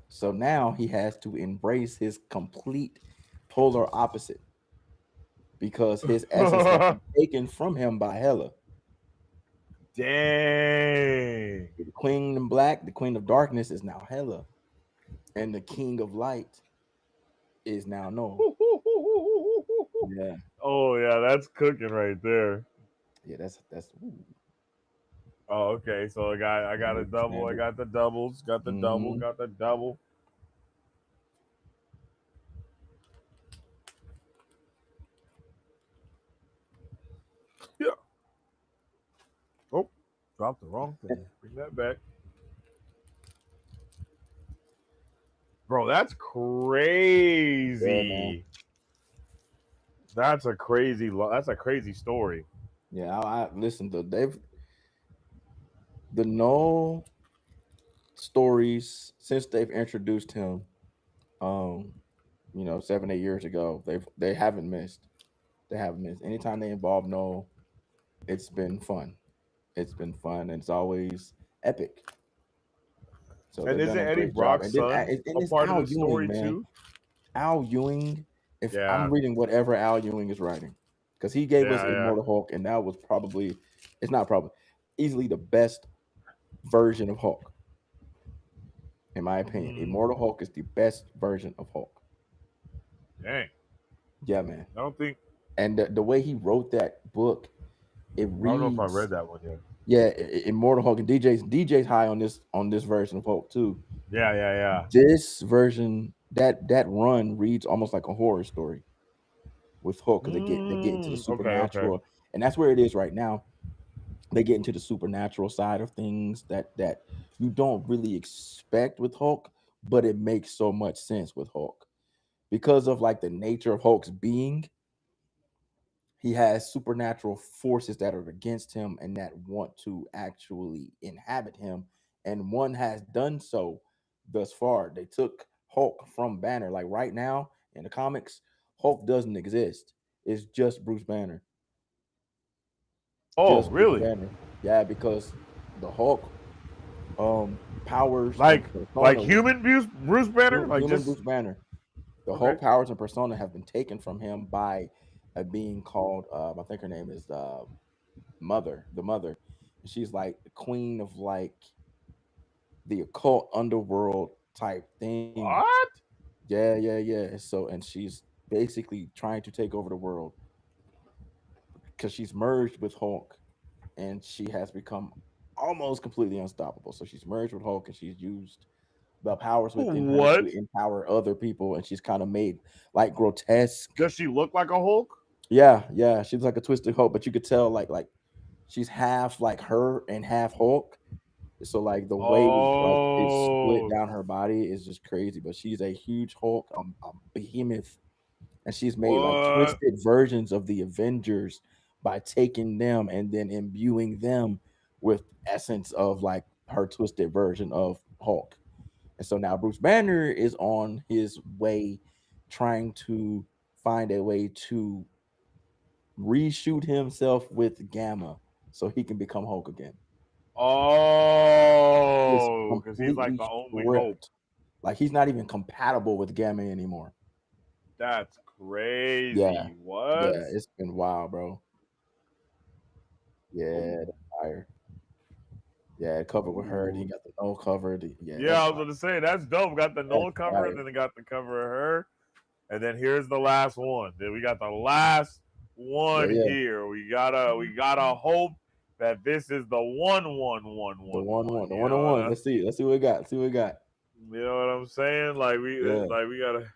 So now he has to embrace his complete polar opposite, because his essence has been taken from him by Hela. Dang. The Queen in Black, the Queen of Darkness, is now Hela, and the King of Light is now Noah. Yeah, Oh yeah, that's cooking right there. yeah, that's ooh, Oh, okay. So I got a yeah, double. I standard. got the doubles. Got the double. Mm-hmm. Got the double. Yeah. Oh, dropped the wrong thing. Bring that back, bro. That's Yeah, man. crazy. That's a crazy story. Yeah, I listen to they've the Noel stories since they've introduced him. Um, 7 8 years ago, they haven't missed. They haven't missed. Anytime they involve Noel, it's been fun. It's been fun, and it's always epic. So And they've done isn't a Eddie great job. Brock's And then son and a it's part of Al the Ewing, story man. too? Al Ewing. If I'm Yeah. reading whatever Al Ewing is writing, because he gave us Yeah. Yeah. Immortal Hulk, and that was probably, it's not probably, easily the best version of Hulk, in my opinion. Mm, Immortal Hulk is the best version of Hulk. dang. Yeah, man. I don't think. And the way he wrote that book, it I don't know if I read reads, that one yet. yeah, Immortal Hulk, and DJ's high on this version of Hulk too. Yeah. Yeah. Yeah. This version, that run reads almost like a horror story with Hulk, because they get into the Okay. Okay. supernatural, and that's where it is right now. They get into the supernatural side of things that you don't really expect with Hulk, but it makes so much sense with Hulk because of like the nature of Hulk's being. He has supernatural forces that are against him and that want to actually inhabit him, and one has done so thus far. They took Hulk from Banner. Like right now in the comics, Hulk doesn't exist. It's just Bruce Banner. Oh, Just Bruce really? Banner. Yeah, because the Hulk powers and Like persona, human Bruce Banner? Like human just Bruce Banner, the okay. Hulk powers and persona have been taken from him by a being called, I think her name is the mother. And she's like the queen of like the occult underworld type thing. What? Yeah. So, and she's basically trying to take over the world because she's merged with Hulk, and she has become almost completely unstoppable. So she's merged with Hulk, and she's used the powers within her What? to empower other people, and she's kind of made like grotesque. Does she look like a Hulk? Yeah. She's like a twisted Hulk, but you could tell like she's half like her and half Hulk. So like the way like it's split Oh, down her body is just crazy. But she's a huge Hulk, a behemoth, and she's made like what? twisted versions of the Avengers by taking them and then imbuing them with essence of like her twisted version of Hulk. And so now Bruce Banner is on his way trying to find a way to reshoot himself with Gamma so he can become Hulk again. He is Oh, because he's like completely the only hope. stripped. Like he's not even compatible with Gamma anymore. That's Yeah. crazy. What? Yeah, it's been wild, bro. Yeah, Oh, that's fire. Yeah, covered with her. Then you ooh. got the no cover. Yeah, Yeah, that's I was fire. gonna say that's dope. Got the That's Nolan cover, and fire. then they got the cover of her, and then here's the last one. Then we got the last Yeah, one yeah. here. We gotta hope that this is the The one one. one. The one on one. Let's see. Let's see what we got. See what we got. You know what I'm saying? Yeah. Like we gotta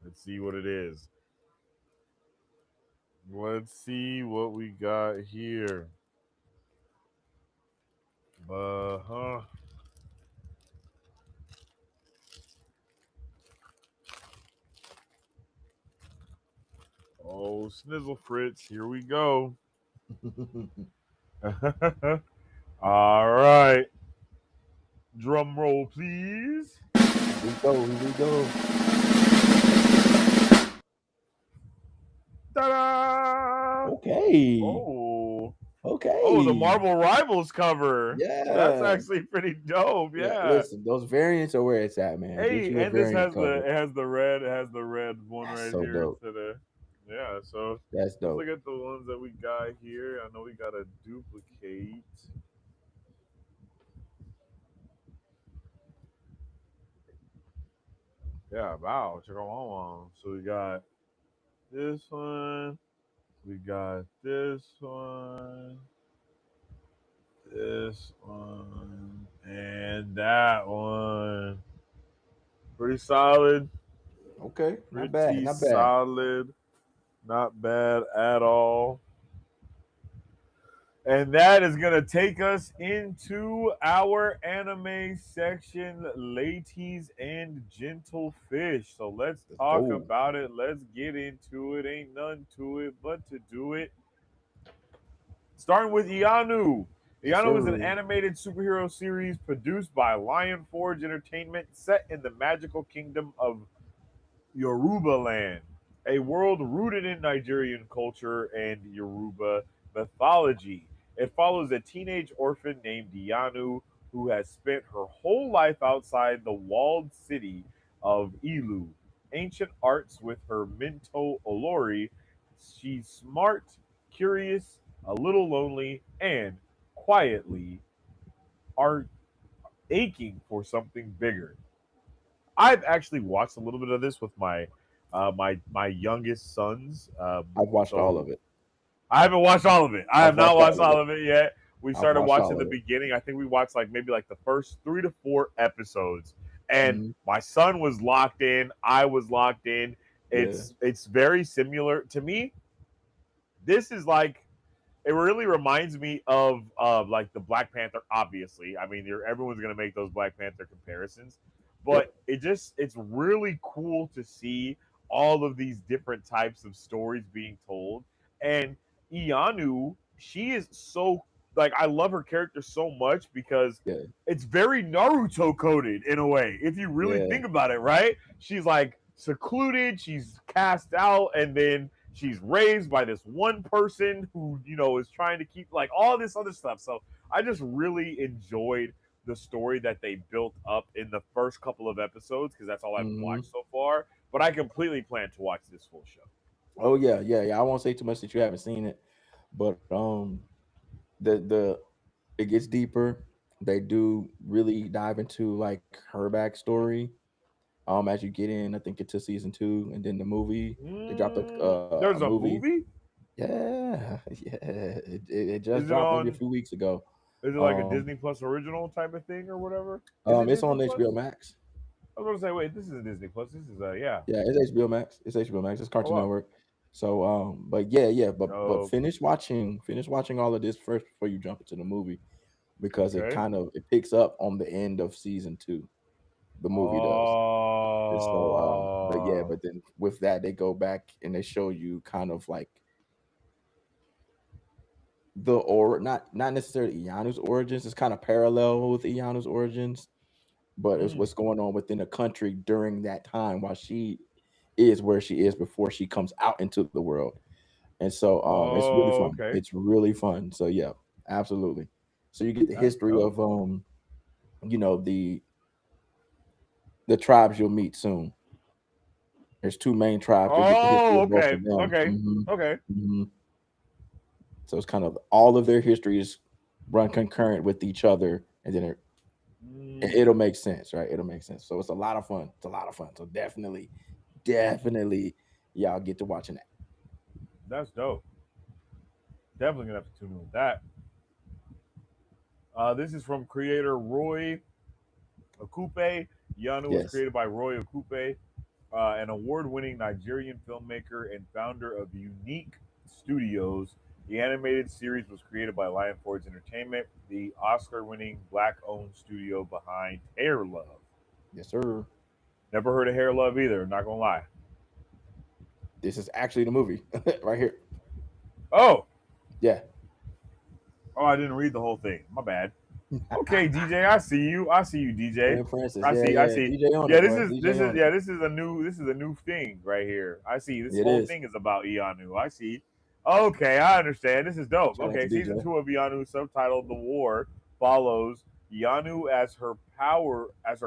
let's see what it is. Let's see what we got here. Huh. Oh, Snizzle Fritz, here we go. All right. Drum roll, please. Here we go. Here we go. Ta-da! Okay. Oh, Oh, the Okay. Marvel Rivals cover. That's Yeah. actually pretty dope. Yeah. Yeah. Listen, those variants are where it's at, man. Get Hey, you a and this variant has cover. the red one That's right so here dope. instead of yeah. So That's let's look dope. at the ones that we got here. I know we got a duplicate. Yeah, wow, check out one. So we got this one. We got this one, and that one. Pretty solid. Okay. Not bad. Pretty Not bad. solid. Not bad at all. And that is going to take us into our anime section, ladies and gentle fish. So let's Let's talk go. about it. Let's get into it. Ain't none to it but to do it. Starting with Ianu. Yes, Ianu is an sir. animated superhero series produced by Lion Forge Entertainment set in the magical kingdom of Yoruba land, a world rooted in Nigerian culture and Yoruba mythology. It follows a teenage orphan named Dianu who has spent her whole life outside the walled city of Ilu. Ancient arts with her Minto Olori. She's smart, curious, a little lonely, and quietly are aching for something bigger. I've actually watched a little bit of this with my youngest sons. I've watched all So of it. I haven't watched all of it. I I've have not watched watched all of all it. of it yet. We I've started watched watching all the of it. beginning. I think we watched like maybe like the first 3 to 4 episodes, and Hmm. my son was locked in. I was locked in. Yeah. It's very similar to me. This is like it really reminds me of like the Black Panther. Obviously, I mean, everyone's gonna make those Black Panther comparisons, but Yep. it's really cool to see all of these different types of stories being told. And Ianu, she is so like I love her character so much because Yeah. it's very Naruto coded in a way. If you really Yeah. think about it, right? She's like secluded, she's cast out, and then she's raised by this one person who is trying to keep like all this other stuff. So I just really enjoyed the story that they built up in the first couple of episodes because that's all I've Hmm. watched so far. But I completely plan to watch this full show. Oh yeah, yeah, yeah. I won't say too much that you haven't seen it, but the it gets deeper. They do really dive into like her backstory. As you get in, I think into season 2, and then the movie. They dropped a There's a movie. movie. Yeah, yeah. It just Is it dropped maybe a on? few weeks ago. Is it like a Um, Disney Plus original type of thing or whatever? Is it it's Disney on Plus? HBO Max. I was going to say, wait, this isn't Disney Plus. This is yeah. Yeah, it's HBO Max. It's HBO Max. It's Oh Cartoon wow. Network. So, but yeah, yeah. But Oh, finish watching all of this first before you jump into the movie, because it okay. kind of it picks up on the end of season 2. The movie does. And so, but yeah, Oh. but then with that, they go back and they show you kind of like or not necessarily Ianu's origins. It's kind of parallel with Ianu's origins, but it's Mm. what's going on within the country during that time while she is where she is before she comes out into the world. And so, it's really Oh, fun. okay. It's really fun. So yeah, absolutely. So you get the That's history dope. of you know, the tribes you'll meet soon. There's two main tribes. You'll get the history Oh, of both okay. of them. Okay. Hmm. Okay. Hmm. So it's kind of all of their histories run concurrent with each other, and then it'll Mm, make sense, right? It'll make sense. So it's a lot of fun. It's a lot of fun. So definitely, y'all get to watching that. that's dope. Definitely gonna have to tune in with that. This is from creator Roy Okupe. Yanu was Yes, created by Roy Okupe, an award-winning Nigerian filmmaker and founder of Unique Studios. The animated series was created by Lion Forge Entertainment, the Oscar-winning black-owned studio behind Hair Love. yes, sir. Never heard of Hair Love either. Not gonna lie. This is actually the movie right here. Oh, Yeah. oh, I didn't read the whole thing. My bad. Okay, DJ, I see you. I see you, DJ. Quinn Francis. I Yeah, see. I yeah. see. DJ on Yeah, it, boy. DJ on it. this is a new thing right here. I see. This It whole is. thing is about Ianu. I see. Okay, I understand. This is dope. Shout out to Okay, season DJ. 2 of Yanu, subtitled "The War," follows Yanu as her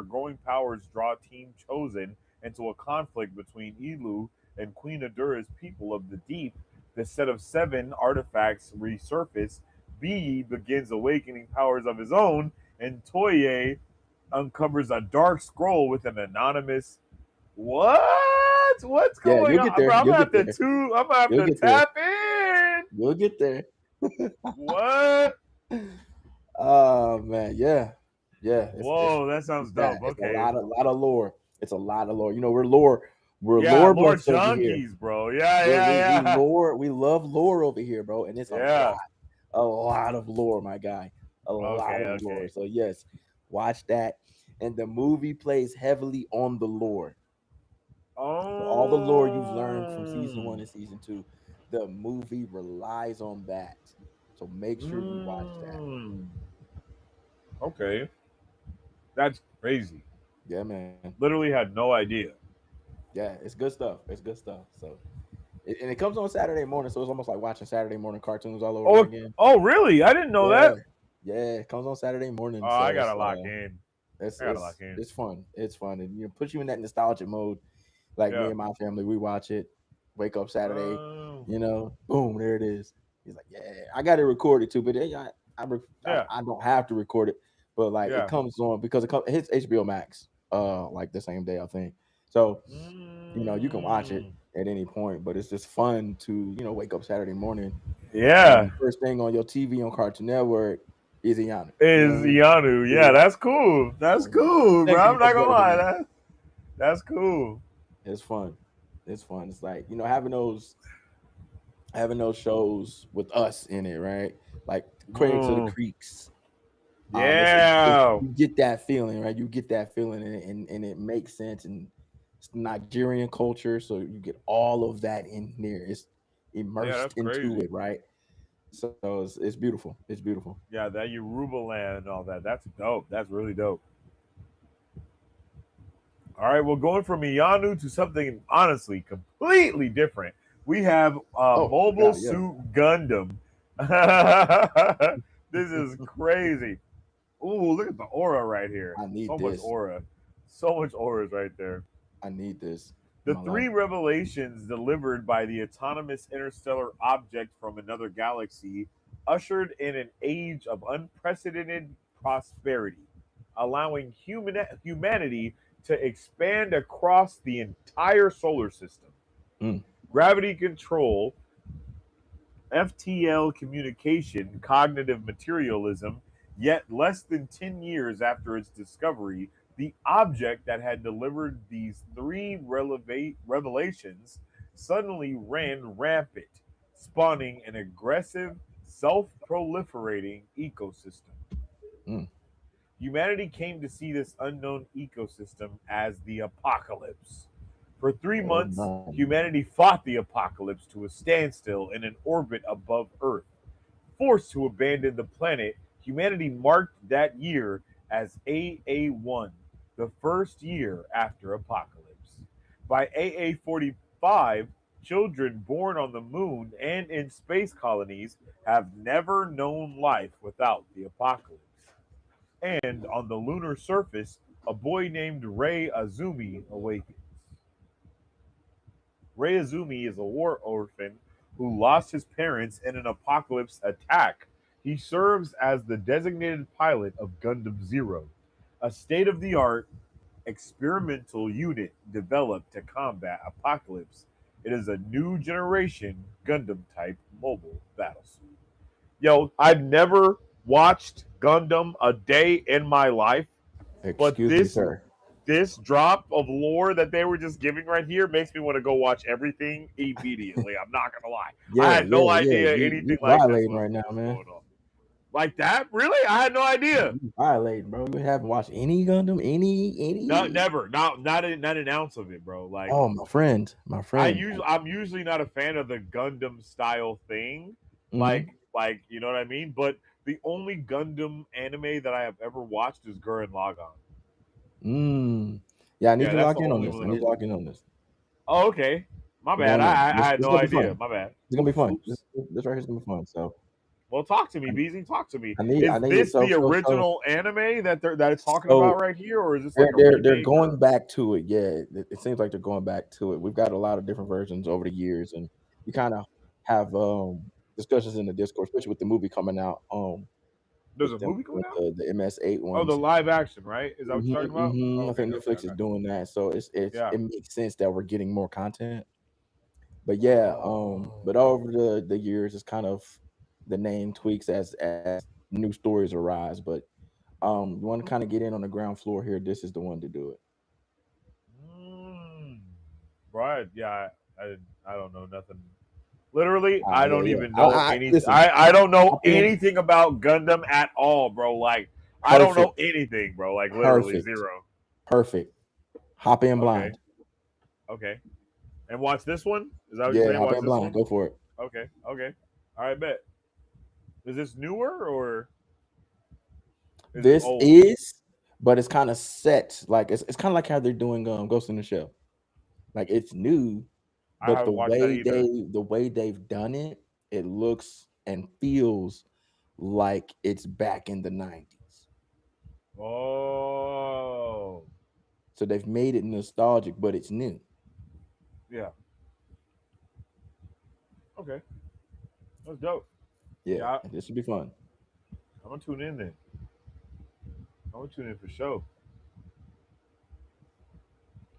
growing powers draw Team Chosen into a conflict between Elu and Queen Adura's people of the deep. The set of 7 artifacts resurface. B begins awakening powers of his own, and Toye uncovers a dark scroll with an anonymous what? What's Yeah, going you'll get on, bro? there. You'll get there. I'm gonna have You'll to get there. tap in. You'll get there. What? Oh man, yeah, yeah. Whoa, that sounds It's that. dope. It's a Okay. lot of lore. It's a lot of lore. You know, we're Yeah, lore lore buffs over here. junkies, bro. Yeah, We yeah, lore. We love lore over here, bro. And it's yeah. a lot of lore, my guy. A lot Okay, of lore. okay. So yes, watch that. And the movie plays heavily on the lore. So all the lore you've learned from season Oh. one and season two, the movie relies on that. So make sure you watch that. Mm. Okay. That's crazy. Yeah, man. Literally had no idea. Yeah, it's good stuff. It's good stuff. So, and it comes on Saturday morning, so it's almost like watching Saturday morning cartoons all over Oh, again. oh, really? I didn't know Yeah, that. yeah, it comes on Saturday morning, Oh, I so gotta lock in. it's I gotta lock in. it's fun. It's fun, and puts you in that nostalgic mode. Like me Yeah. and my family, we watch it. Wake up Saturday, Oh. boom, there it is. He's like, yeah, I got it recorded too, but Yeah. I don't have to record it, but like it Yeah. comes on because it hits HBO Max, like the same day I think. So you can watch it Mm. at any point, but it's just fun to wake up Saturday morning and Yeah. the first thing on your TV on Cartoon Network is Iana. You know Is what I mean? Yanu. Yeah, that's cool. That's cool, bro. Can't get I'm not much gonna better than lie. that. That's cool. It's fun. It's fun. It's like having those shows with us in it, right? Like Cradle to the Mm. Creeks. Yeah. You get that feeling, right? You get that feeling, and it makes sense. And it's Nigerian culture, so you get all of that in there. It's Yeah, immersed that's into crazy. it, right? So it's beautiful. It's beautiful. Yeah, that Yoruba land and all that. That's dope. That's really dope. All right, well, going from Iyanu to something honestly completely different, we have Oh my Mobile god, yeah, Suit Gundam. This is crazy. Ooh, look at the aura right here. I need So much this. aura. So much aura is right there. I need this in The my life. three revelations delivered by the autonomous interstellar object from another galaxy ushered in an age of unprecedented prosperity, allowing humanity to expand across the entire solar system. Mm, Gravity control, FTL communication, cognitive materialism, yet less than 10 years after its discovery, the object that had delivered these three revelations suddenly ran rampant, spawning an aggressive, self proliferating ecosystem. mm. Humanity came to see this unknown ecosystem as the apocalypse. For three Oh months, no. humanity fought the apocalypse to a standstill in an orbit above Earth. Forced to abandon the planet, humanity marked that year as AA1, the first year after apocalypse. By AA45, children born on the moon and in space colonies have never known life without the apocalypse. And on the lunar surface, a boy named Rei Azumi awakens. Rei Azumi is a war orphan who lost his parents in an apocalypse attack. He serves as the designated pilot of Gundam Zero, a state of the art experimental unit developed to combat apocalypse. It is a new generation Gundam type mobile battlesuit. Yo, I've never watched Gundam a day in my life, but Excuse me, this sir. this drop of lore that they were just giving right here makes me want to go watch everything immediately. I'm not gonna lie. I Yeah, had no yeah. idea You anything like this violating right now, was man. going on. Like that? Really? I had no idea. You violating, bro. You haven't watched any Gundam, Not any. never. Not an ounce of it, bro. Like Oh, my friend. I'm usually not a fan of the Gundam style thing. Mm-hmm. Like you know what I mean? But the only Gundam anime that I have ever watched is Gurren Lagann. Mm. Yeah, I need Yeah, you to that's lock the in on only this. one I that need I've. you to lock in on this. Oh, okay. My We're bad. going in. I It's, had it's no gonna be idea. fun. My bad. It's gonna be Oops, fun. oops. this right here's gonna be fun. So Well, talk to me, I, Beezy. Talk to me. I Is need it. this the So original anime that it's talking so about right here, or is this like they're a they're remake? going Or back to it. Yeah, it seems like they're going back to it. We've got a lot of different versions over the years, and we kind of have discussions in the Discord, especially with the movie coming out. there's a movie With coming out? the MS8 Oh, the ones. live action, right? Is that what you're talking about? Oh, I okay, think okay, Netflix is okay. doing that, so Yeah. it makes sense that we're getting more content. But yeah, but Oh. over the years, it's kind of the name tweaks as new stories arise. But you want to kind of get in on the ground floor here. This is the one to do it. Mm. Right. Yeah. I don't know nothing. Literally, I Yeah, don't yeah. even know I any. listen. I don't know Hop in. anything about Gundam at all, bro. Like I don't know Perfect. anything, bro. Like literally Perfect. zero. Perfect. Hop in Okay. blind. Okay. And watch this one. Is that what you're Yeah, saying? hop Watch in this blind. one. Go for it. Okay. Okay. All right. Bet. Is this newer or is this This old? is, but it's kind of set like it's kind of like how they're doing Ghost in the Shell. Like it's new, I but haven't watched that either. the way they've done it, it looks and feels like it's back in the 90s. Oh. So they've made it nostalgic, but it's new. Yeah. Okay. That's dope. Yeah, Yeah. and this should be fun. I'm gonna tune in then. I'm gonna tune in for sure.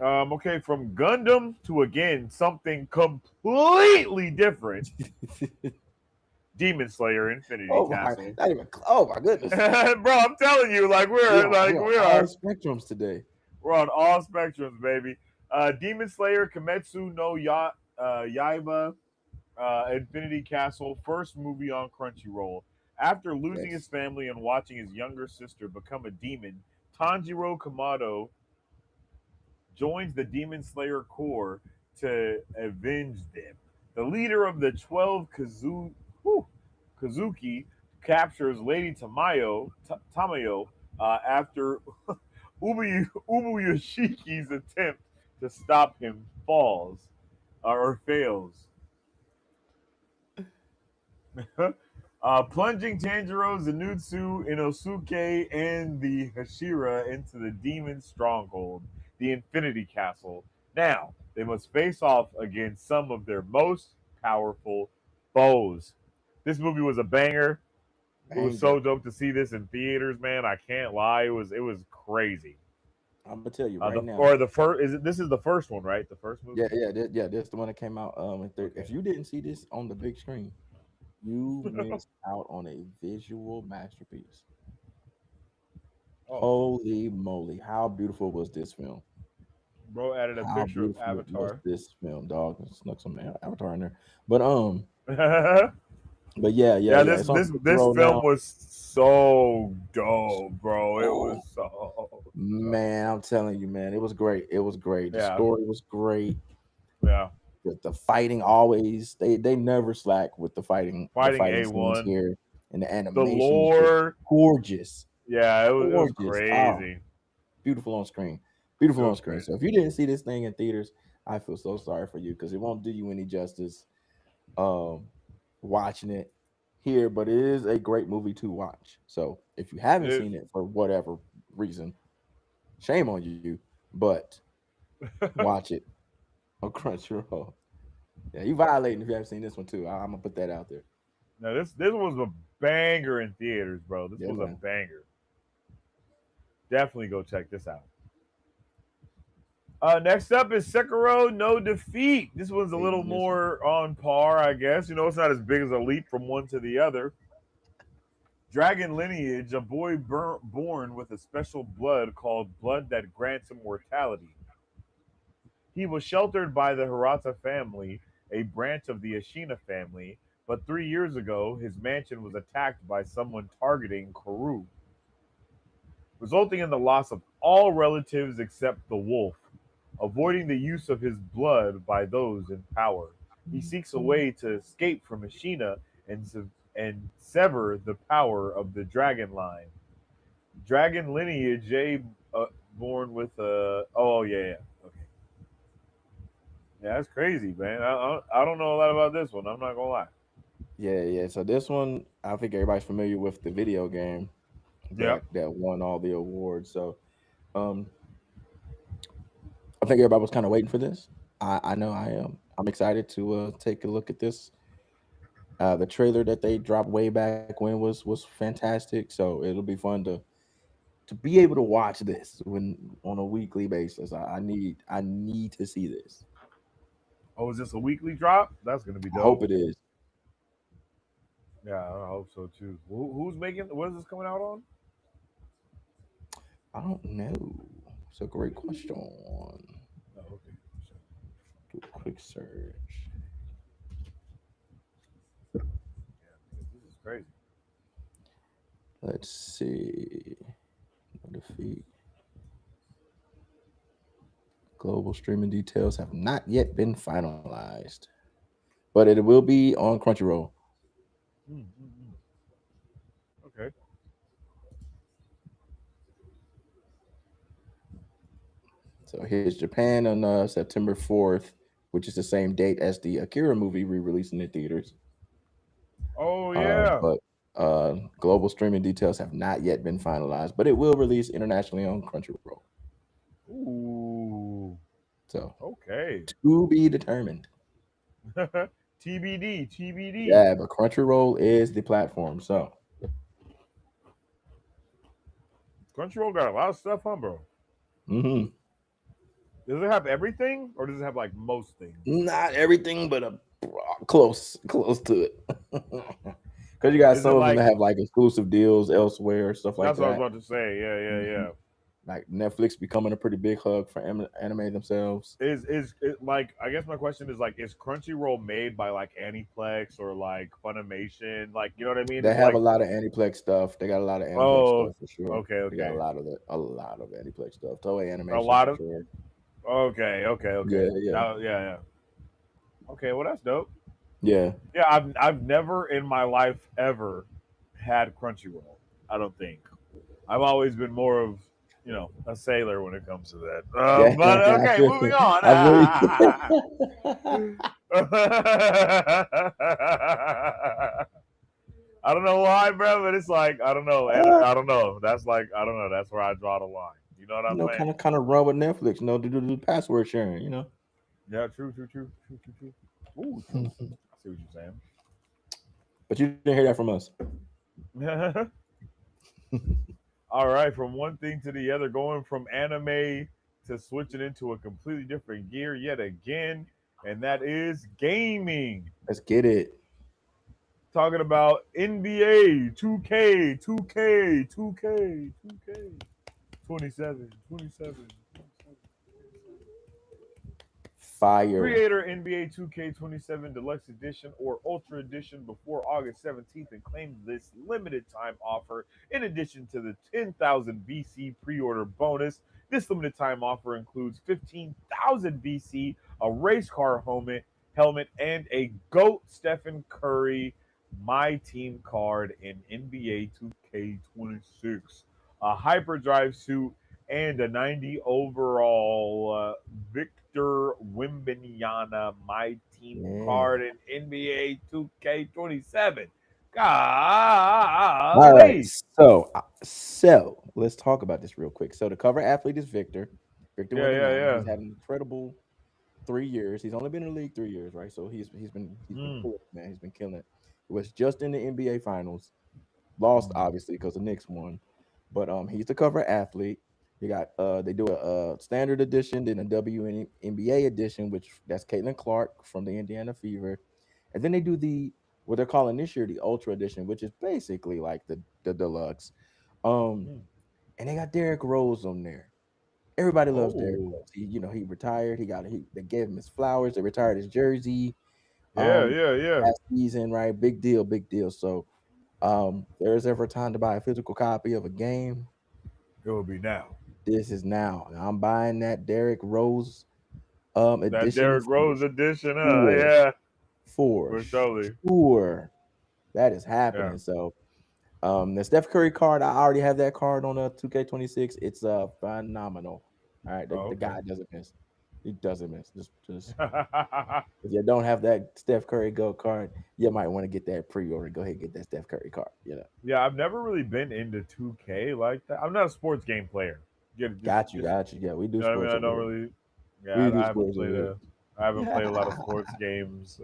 Okay, from Gundam to again something completely different. Demon Slayer Infinity Oh my, Castle. not even. Oh my goodness, Bro, I'm telling you, like we are we all are spectrums today. we're on all spectrums, baby. Demon Slayer Kimetsu no Yaiba Infinity Castle, first movie on Crunchyroll. After losing his Yes, family and watching his younger sister become a demon, Tanjiro Kamado joins the Demon Slayer Corps to avenge them. The leader of the 12 Kazuki captures Lady Tamayo after Ubuyashiki's attempt to stop him falls or fails. Plunging Tanjiro, Zenitsu, Inosuke, and the Hashira into the demon stronghold, the Infinity Castle. Now, they must face off against some of their most powerful foes. This movie was a banger. It was so banger. dope to see this in theaters, man. I can't lie. It was crazy. I'm gonna tell you right The now. or the first is it, this is the first one, right? The first movie. Yeah. This the one that came out. If Okay. you didn't see this on the big screen, you missed out on a visual masterpiece. Oh, Holy moly! How beautiful was this film? bro added a How picture of beautiful was Avatar. this film, dog? Snuck some Avatar in there, but Yeah, yeah. this It's on this this Crunchyroll film now. was so dope, bro. It was Oh so dope. man, I'm telling you, man, it was great. It was great. The Yeah, story was great. yeah. The fighting always they never slack with the Fighting fighting A scenes one, here, and the the animation is just lore. gorgeous, Yeah, it was gorgeous. Oh, crazy. beautiful on screen, beautiful It on was screen. crazy. So if you didn't see this thing in theaters, I feel so sorry for you because it won't do you any justice um watching it here, but it is a great movie to watch. So if you It haven't is. seen it for whatever reason, shame on you, but watch it on Crunchyroll. Yeah, you violating if you haven't seen this one too. I'm gonna put that out there. Now this was a banger in theaters, bro. This Yeah, was a man. banger. Definitely go check this out. Next up is Sekiro No Defeat. This one's a Hey, little listen. more on par, I guess. You know, it's not as big as a leap from one to the other. Dragon lineage, a boy born with a special blood called blood that grants immortality. He was sheltered by the Hirata family, a branch of the Ashina family, but 3 years ago, his mansion was attacked by someone targeting Karu, resulting in the loss of all relatives except the wolf. Avoiding the use of his blood by those in power, he seeks a way to escape from Ashina and sever the power of the dragon line. Dragon lineage, born with a. Oh yeah, okay. Yeah, that's crazy, man. I don't know a lot about this one. I'm not gonna lie. Yeah. So this one, I think everybody's familiar with the video game Yep. that won all the awards. So um, I think everybody was kind of waiting for this. I know I am. I'm excited to take a look at this. The trailer that they dropped way back when was fantastic. So it'll be fun to be able to watch this when on a weekly basis. I need to see this. Oh, is this a weekly drop? That's gonna be I hope dope. it is. Yeah, I hope so too. Who's making? What is this coming out on? I don't know. It's a great question. Oh, okay. Do a quick search. Yeah, because this is crazy. Let's see. No defeat. Global streaming details have not yet been finalized, but it will be on Crunchyroll. Mm. Okay. So here's Japan on September 4th, which is the same date as the Akira movie re-releasing in theaters. Oh yeah. But global streaming details have not yet been finalized, but it will release internationally on Crunchyroll. Ooh. So Okay. to be determined. TBD. TBD. Yeah, but Crunchyroll is the platform. So Crunchyroll got a lot of stuff on, bro. hmm Does it have everything, or does it have like most things? not everything, but a close to it. Because you got Is some it of them like? that have like exclusive deals elsewhere, stuff like That's what I was that. about to say. Yeah, yeah, Mhm. yeah. Like Netflix becoming a pretty big hug for anime themselves. Is it like? I guess my question is like, is Crunchyroll made by like Aniplex or like Funimation? Like, you know what I mean? They It's have a like, lot of Aniplex stuff. They got a lot of Aniplex oh, stuff for sure. okay, They got okay, a lot of Aniplex stuff. Toei a Animation lot for of. sure. Okay, okay, okay. Yeah, yeah, Yeah, yeah. Okay, well that's dope. yeah. Yeah, I've never in my life ever had Crunchyroll. I don't think. I've always been more of a sailor when it comes to that. Yeah, But I okay, feel, moving on. I feel I don't know why, bro, but it's like I don't know, and uh, I don't know. That's like I don't know. That's where I draw the line. You know what I'm saying? kind of run with Netflix. Do password sharing. Yeah, true, true, true, true, true, true. Ooh, true. I see what you're But you didn't hear that from us. saying. All right, from one thing to the other, going from anime to switching into a completely different gear yet again, and that is gaming. Let's get it. Talking about NBA 2K, 2K, 2K, 2K, 27, 27. Fire. Creator NBA 2K27 Deluxe Edition or Ultra Edition before August 17th and claim this limited time offer in addition to the 10,000 VC pre order bonus. This limited time offer includes 15,000 VC, a race car helmet, and a GOAT Stephen Curry My Team card in NBA 2K26, a hyperdrive suit, and a 90 overall Victor Wembanyama, my team Yeah. card in NBA 2K27. All right. Golly. So let's talk about this real quick. So the cover athlete is Victor. Victor Yeah, yeah, Wembanyama. yeah. He's had an incredible 3 years. He's only been in the league 3 years, right? So he's been Mm, cool, man. He's been killing it. He was just in the NBA Finals. Lost mm. obviously because the Knicks won, but he's the cover athlete. You got they do a standard edition, then a WNBA edition, which that's Caitlin Clark from the Indiana Fever, and then they do the what they're calling this year the Ultra edition, which is basically like the deluxe. Um, Mm. and they got Derrick Rose on there. Everybody loves Derrick Oh, Rose. He retired. They gave him his flowers. They retired his jersey. yeah, Um, yeah, yeah. last season, right? Big deal, big deal. So there is ever a time to buy a physical copy of a game, It will be now. this is now. I'm buying that Derrick Rose That edition Derrick Rose edition, sure. yeah, For for surely. sure. That is Yeah. happening. So the Steph Curry card, I already have that card on a 2K26. It's phenomenal. All right, the Oh, okay. guy doesn't miss. He doesn't miss. Just if you don't have that Steph Curry Gold card, you might want to get that pre-order. Go ahead and get that Steph Curry card. You know. Yeah, I've never really been into 2K like that. I'm not a sports game player. Got you, Just got you. Yeah, we do you know what I mean. sports I over don't here. really. Yeah, We do I haven't sports played over a. I haven't here. played a lot of sports games.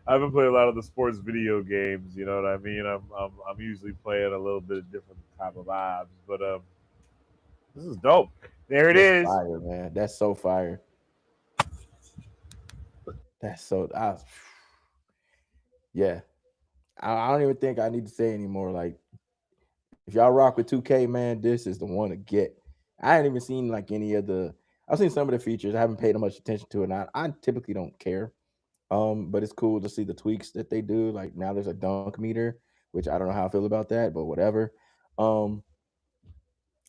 I haven't played a lot of the sports video games. You know what I mean? I'm usually playing a little bit of different type of vibes, but this is dope. There it That's is. fire, man. That's so fire. That's so. Yeah. I don't even think I need to say anymore. Like, if y'all rock with 2K, man, this is the one to get. I ain't even seen like any of the. I've seen some of the features. I haven't paid much attention to it. And I typically don't care. But it's cool to see the tweaks that they do. Like now there's a dunk meter, which I don't know how I feel about that, but whatever. Um,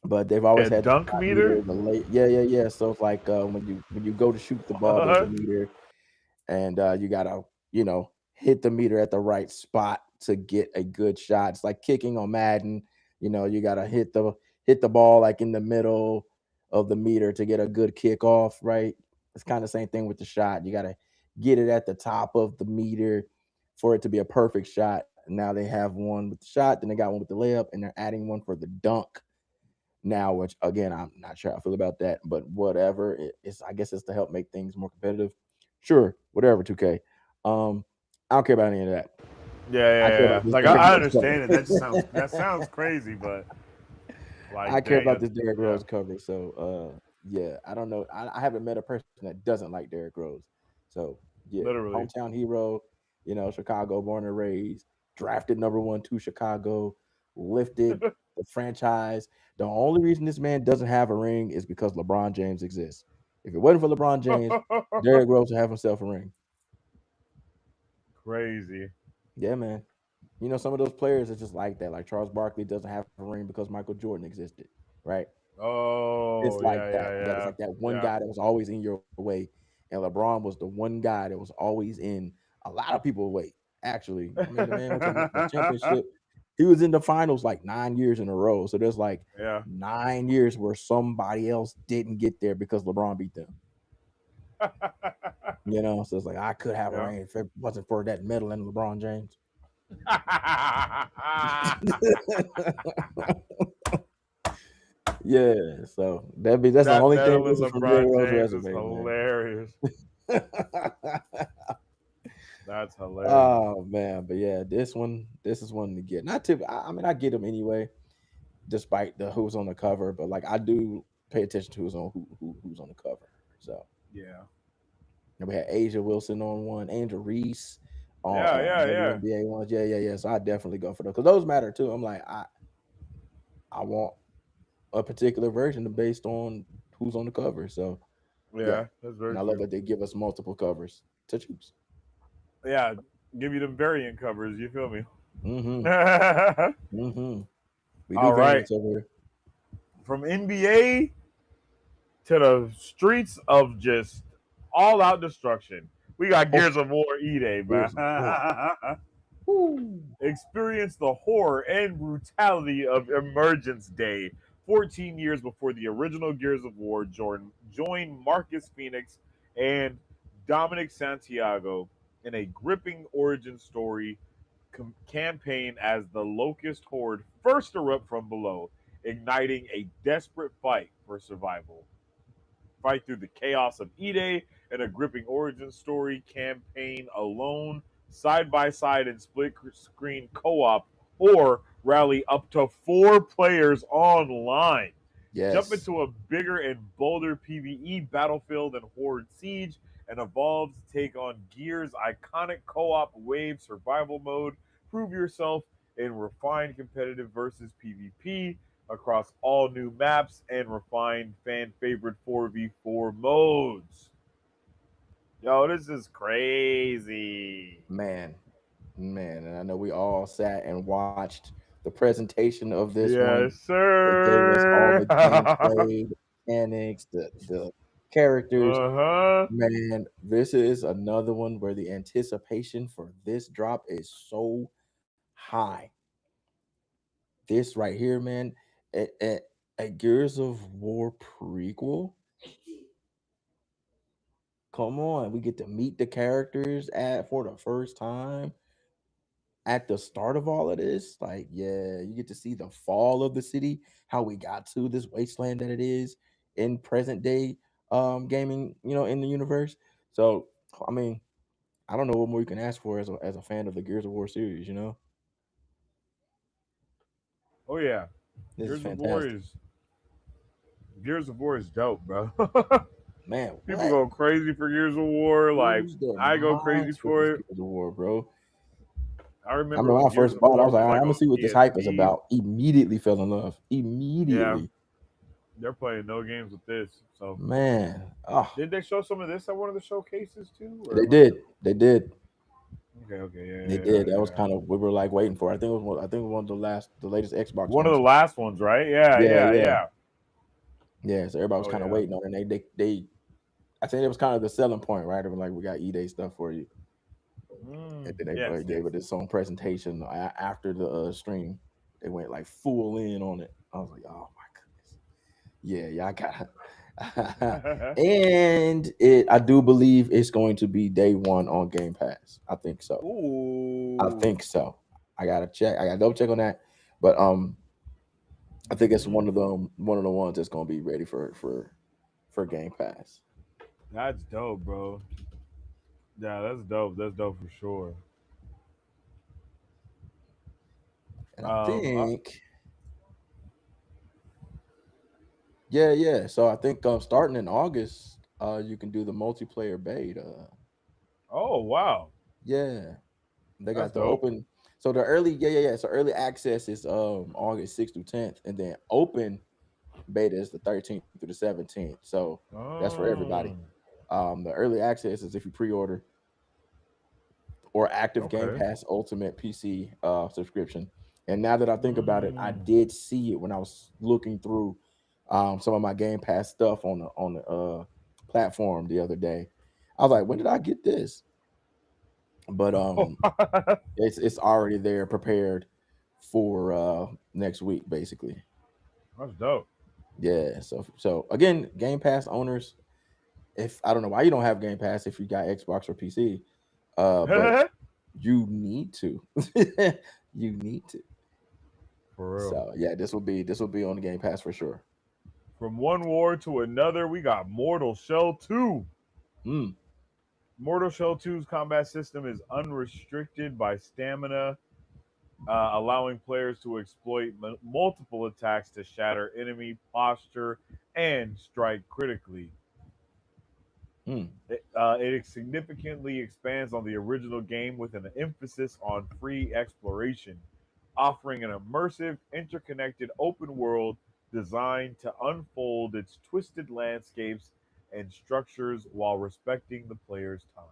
but they've always A had the dunk shot meter, meter. the late, yeah, yeah, yeah. So it's like when you go to shoot the ball, there's a What? meter, and you gotta hit the meter at the right spot to get a good shot. It's like kicking on Madden. You gotta hit the ball like in the middle of the meter to get a good kick off. Right. It's kind of the same thing with the shot. You gotta get it at the top of the meter for it to be a perfect shot. And now they have one with the shot, then they got one with the layup, and they're adding one for the dunk now, which again, I'm not sure how I feel about that, but whatever. It's I guess it's to help make things more competitive. Sure, whatever. 2K. I don't care about any of that. Yeah, I yeah, care yeah. about this Like Derrick I Rose understand it. That cover. sounds crazy, but I like care about dang, this Derrick yeah. Rose cover. So yeah, I don't know. I haven't met a person that doesn't like Derrick Rose. So yeah, Literally. hometown hero. Chicago born and raised, drafted number one to Chicago, lifted the franchise. The only reason this man doesn't have a ring is because LeBron James exists. If it wasn't for LeBron James, Derrick Rose would have himself a ring. Crazy. Yeah, man. Some of those players are just like that. Like Charles Barkley doesn't have a ring because Michael Jordan existed, right? It's Oh like yeah, that. yeah, That is yeah, like that one yeah. guy that was always in your way, and LeBron was the one guy that was always in a lot of people's way. Actually, I mean, the man went to the championship. He was in the finals like 9 years in a row. So there's like Yeah. 9 years where somebody else didn't get there because LeBron beat them. So it's like I could have a Yeah. ring if it wasn't for that medal and LeBron James. Yeah, so that's the That only thing medal in missing from Derrick LeBron Rose James is resume, man. hilarious. That's hilarious. Oh man, but yeah, this is one to get. Not to, I mean, I get them anyway, despite the who's on the cover. But like, I do pay attention to who's on the cover. So Yeah. and we had Asia Wilson on one, Angel Reese on Yeah, yeah, yeah. WNBA ones. Yeah, yeah, yeah. So I definitely go for those because those matter too. I'm like, I want a particular version based on who's on the cover. So yeah, Yeah, that's and very I love true. that they give us multiple covers to choose. Yeah, give you them variant covers. You feel me? Mm-hmm. Mm-hmm. We do All right. variants over here. From NBA to the streets of just all out destruction. We got Oh, Gears of War E-Day, man. here's a war. Woo. Experience the horror and brutality of Emergence Day. 14 years before the original Gears of War joined Marcus Phoenix and Dominic Santiago in a gripping origin story campaign as the Locust Horde first erupt from below, igniting a desperate fight for survival. Fight through the chaos of E-Day and a gripping origin story campaign alone, side by side in split screen co-op, or rally up to 4 players online. Jump Yes. into a bigger and bolder PvE battlefield and Horde Siege and evolve to take on Gear's iconic co-op wave survival mode. Prove yourself in refined competitive versus PvP across all new maps and refined fan favorite 4v4 modes. Yo, this is crazy. Man, man. And I know we all sat and watched the presentation of this one. Yes, They gave us all sir. the gameplay, the mechanics, the characters. Uh-huh. Man, this is another one where the anticipation for this drop is so high. This right here, man, a Gears of War prequel. Come on, we get to meet the characters at for the first time at the start of all of this. Like, yeah, you get to see the fall of the city, how we got to this wasteland that it is in present day gaming, in the universe. So, I mean, I don't know what more you can ask for as a fan of the Gears of War series. Oh yeah, This is Gears of War fantastic. is Gears of War is dope, bro. Man, People what? go crazy for Gears of War. Like Lose their I go crazy minds for this for it. Gears of War, bro. I I remember remember when when I Gears first of bought it, I War was like, was all right, like I'm gonna on see what this hype is PSP. about. Immediately fell in love. Yeah, Immediately. they're playing no games with this. So Man. Oh, did they show some of this at one of the showcases too, or they am I did. tripping? They did. Okay, okay, They yeah, did. yeah, That was yeah. kind of we were like waiting for. I think it was one of the latest Xbox One of the ones. last ones, right? Yeah, Yeah, yeah, yeah, yeah. yeah. So everybody was Oh kind of yeah. waiting on it. And they I think it was kind of the selling point, right? They were like, we got E-Day stuff for you, and then they Yes, gave yes, it its own presentation after the stream. They went like full in on it. I was like, oh my goodness, yeah, yeah, I got. yes. And I do believe it's going to be day one on Game Pass. I think so. I Ooh. think so. I gotta check. I gotta double check on that. But I think it's Hmm. one of the ones that's gonna be ready for Game Pass. That's dope, bro. Yeah, that's dope. That's dope for sure. And I Um, I, think, yeah, yeah. So I think starting in August, you can do the multiplayer beta. oh wow, Yeah, they that's got the dope. open. So the early, yeah, yeah, yeah. So early access is August 6th through 10th, and then open beta is the 13th through the 17th. So that's for everybody. Oh, The early access is if you pre-order or active Game okay. Pass Ultimate PC subscription. And now that I think about it, I Mm. did see it when I was looking through some of my Game Pass stuff on the platform the other day. I was like, when did I get this? But it's already there, prepared for next week, basically. That's dope. Yeah. So again, Game Pass owners, if I don't know why you don't have Game Pass if you got Xbox or PC, but For you need to. You need to. real. So yeah, this will be on the Game Pass for sure. From one war to another, we got Mortal Shell 2. Mm, Mortal Shell 2's combat system is unrestricted by stamina, allowing players to exploit multiple attacks to shatter enemy posture and strike critically. mm. It significantly expands on the original game with an emphasis on free exploration, offering an immersive, interconnected open world designed to unfold its twisted landscapes and structures while respecting the player's time.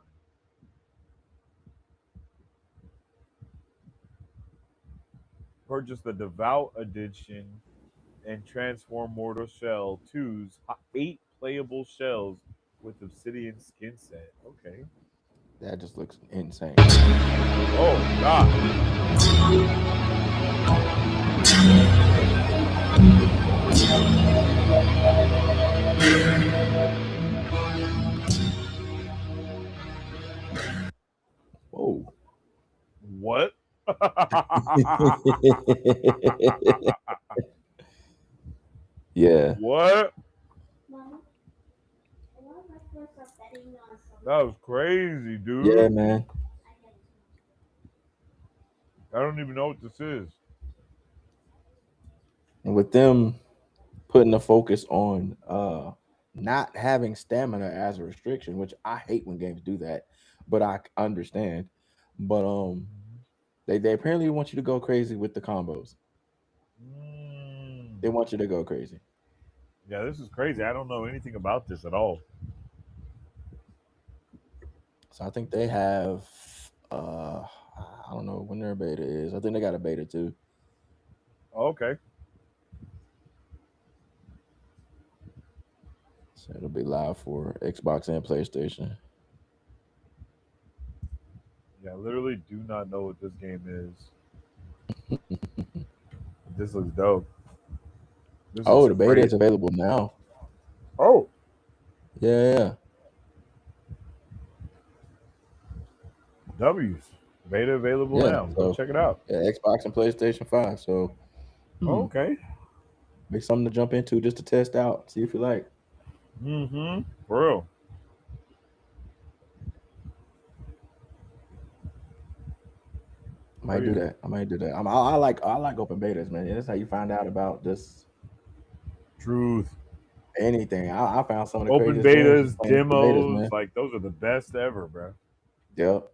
Purchase the Devout Edition and transform Mortal Shell 2's 8 playable shells with Obsidian skin set. Okay. That just looks insane. Oh, God. Whoa. What? Yeah. What? That was crazy, Yeah, dude. man. I don't even know what this is. And with them putting the focus on not having stamina as a restriction, which I hate when games do that, but I understand. But they apparently want you to go crazy with the combos. Mm. They want you to go crazy. Yeah, this is crazy. I don't know anything about this at all. So I think they have I don't know when their beta is. I think they got a beta too. Okay. So it'll be live for Xbox and PlayStation. Yeah, I literally do not know what this game is. This looks dope. This Oh, looks the beta is crazy. available now. Oh, Yeah, yeah. W's. Beta available Yeah, now. Go so check it out. yeah, Xbox and PlayStation 5. So Okay. be something to jump into just to test out, see if you like. Mm-hmm. For real. Oh Might do yeah. that. I might do that. I like open betas, man. That's how you find out about just Truth. anything. I found some of the Open craziest games just betas, playing open betas, demos, man. like those are the best ever, bro. Yep.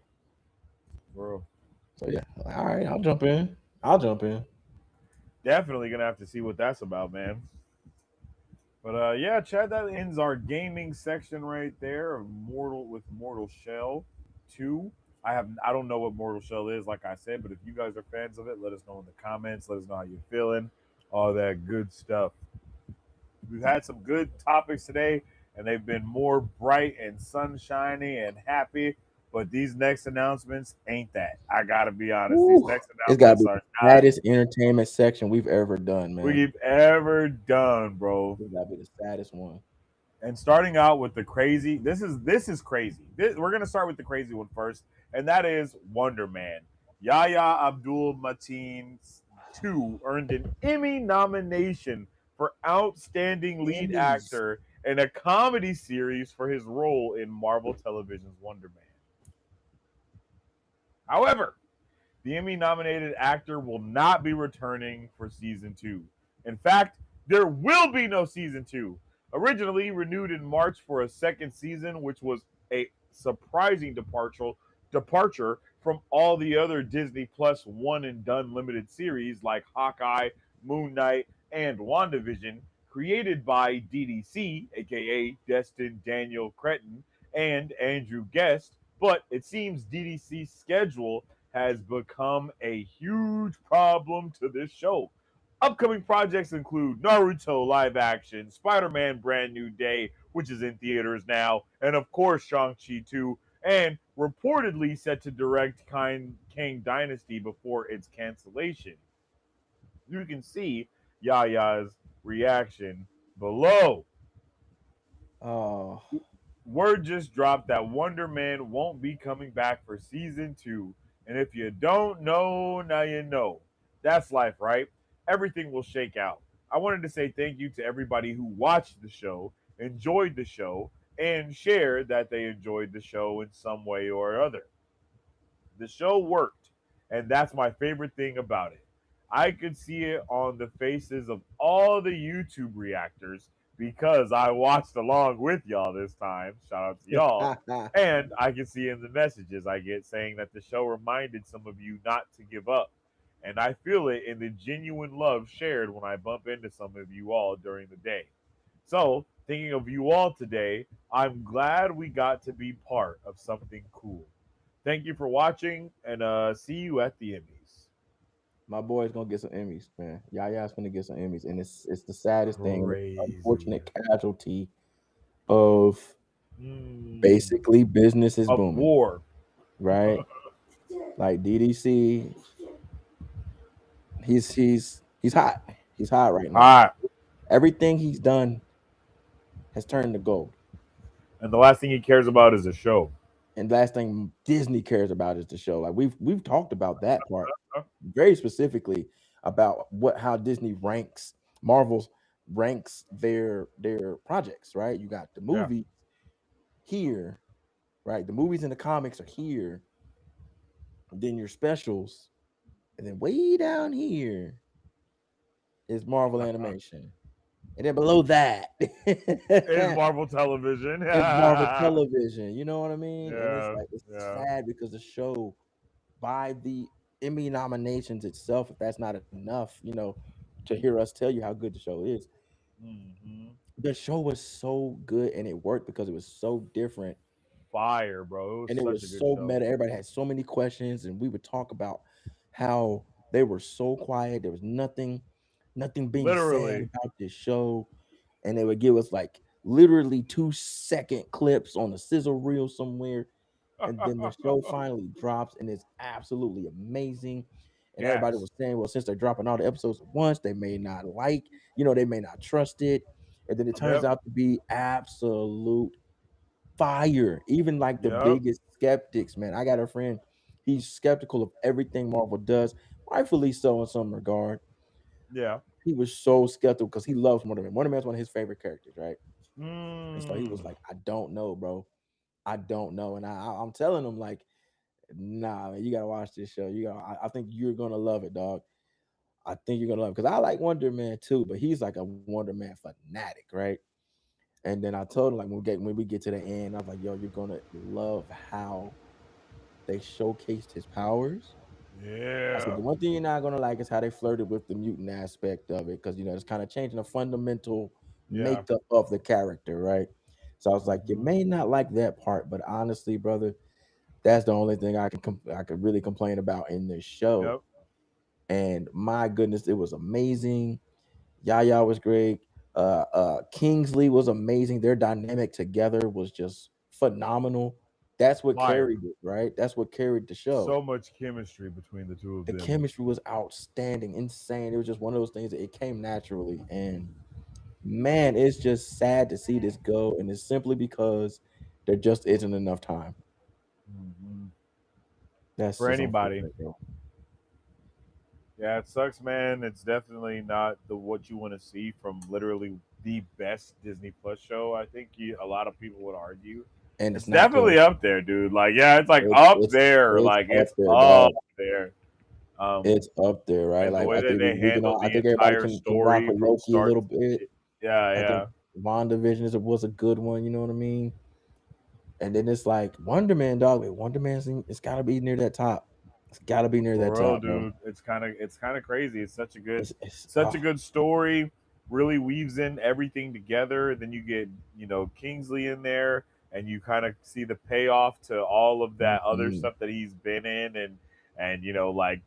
For real. So yeah, all right, I'll jump in. I'll jump in. Definitely gonna have to see what that's about, man. But yeah, Chad, that ends our gaming section right there of Mortal Shell 2. I don't know what Mortal Shell is, like I said, but if you guys are fans of it, let us know in the comments. Let us know how you're feeling, all that good stuff. We've had some good topics today, and they've been more bright and sunshiny and happy. But these next announcements ain't that. I gotta be honest. These Woo. next It's got to announcements be are the not saddest entertainment section we've ever done, man. we've ever done, bro. It's got to be the saddest one. And starting out with the crazy, this is crazy. We're gonna start with the crazy one first, and that is Wonder Man. Yahya Abdul Mateen 2 earned an Emmy nomination for Outstanding Lead Emmys. Actor in a comedy series for his role in Marvel Television's Wonder Man. However, the Emmy nominated actor will not be returning for season two. In fact, there will be no season two. Originally renewed in March for a second season, which was a surprising departure from all the other Disney Plus one and done limited series like Hawkeye, Moon Knight, and WandaVision, created by DDC, aka Destin Daniel Cretton, and Andrew Guest. But it seems DDC's schedule has become a huge problem to this show. Upcoming projects include Naruto live action, Spider Man Brand New Day, which is in theaters now, and of course Shang-Chi 2, and reportedly set to direct Kang Dynasty before its cancellation. You can see Yaya's reaction below. Oh, Word just dropped that Wonder Man won't be coming back for season two. And if you don't know, now you know. That's life, right? Everything will shake out. I wanted to say thank you to everybody who watched the show, enjoyed the show, and shared that they enjoyed the show in some way or other. The show worked, and that's my favorite thing about it. I could see it on the faces of all the YouTube reactors because I watched along with y'all this time. Shout out to y'all. And I can see in the messages I get saying that the show reminded some of you not to give up. And I feel it in the genuine love shared when I bump into some of you all during the day. So, thinking of you all today, I'm glad we got to be part of something cool. Thank you for watching, and see you at the Emmys. my boy's gonna get some Emmys, man. Yaya's gonna get some Emmys, and it's the saddest thing, and it's an Crazy. unfortunate casualty of Mm. basically business is Of booming, war. right? Like DDC, he's hot. He's hot right now. Hot. Everything he's done has turned to gold. And the last thing he cares about is a show. And last thing Disney cares about is the show. Like we've talked about that part very specifically about what how Disney ranks Marvel's ranks their projects, right? You got the Yeah. movie here, right? The movies and the comics are here, then your specials, and then way down here is Marvel animation. And then below that Is is Marvel Television. Marvel Yeah. television. You know what I mean? And it's Yeah. like it's Yeah. sad because the show by the Emmy nominations itself, if that's not enough, to hear us tell you how good the show is. Hmm. The show was so good and it worked because it was so different Fire, bro. It was and it such was a good so show. meta. Everybody had so many questions, and we would talk about how they were so quiet. There was nothing being said Literally. about this show, and they would give us like literally 2-second clips on a sizzle reel somewhere, and then the show finally drops, and it's absolutely amazing. And everybody Yes. was saying, well, since they're dropping all the episodes at once, they may not they may not trust it. And then it turns Yep. out to be absolute fire. Even like the Yep. biggest skeptics, man. I got a friend. He's skeptical of everything Marvel does, rightfully so in some regard. Yeah. He was so skeptical because he loves Wonder Man. Wonder Man's one of his favorite characters, right? And so he was Mm. like, I don't know, bro. I don't know. And I'm telling him, like, nah, man, you gotta watch this show. I think you're gonna love it, dog. I think you're gonna love it. Because I like Wonder Man too, but he's like a Wonder Man fanatic, right? And then I told him, like, when we get to the end, I was like, yo, you're gonna love how they showcased his powers. I said Yeah. the one thing you're not gonna like is how they flirted with the mutant aspect of it, because it's kind of changing the fundamental Yeah. makeup of the character, right? So I was like, you Hmm. may not like that part, but honestly, brother, that's the only thing I could really complain about in this show. Yep. And my goodness, it was amazing. Yaya was great. Kingsley was amazing. Their dynamic together was just phenomenal. That's what Fire. carried it, right? That's what carried the show. So much chemistry between the two of The them. chemistry was outstanding, insane. It was just one of those things that it came naturally. And man, it's just sad to see this go. And it's simply because there just isn't enough time. Hmm. That's For just anybody. unfortunate, bro. Yeah, it sucks, man. It's definitely not the what you want to see from literally the best Disney Plus show. I think a lot of people would argue. And it's It's not definitely close. up there, dude. Like, yeah, it's like It's up it's there. it's Like, up it's there, up dog. there. Um, It's up there, right? and the Like way I that think they we can handled all. I the think everybody entire can rock story with from Loki a start little to bit. yeah, I think yeah. WandaVision was a good one. You know what I mean? And then it's like Wonder Man, dog. Wonder Man's it's got to be near that top. It's got to be near that For real, top, bro. dude. It's kind of crazy. It's It's such a good story. Really weaves in everything together. Then you get Kingsley in there, and you kind of see the payoff to all of that other mhm. stuff that he's been in, and like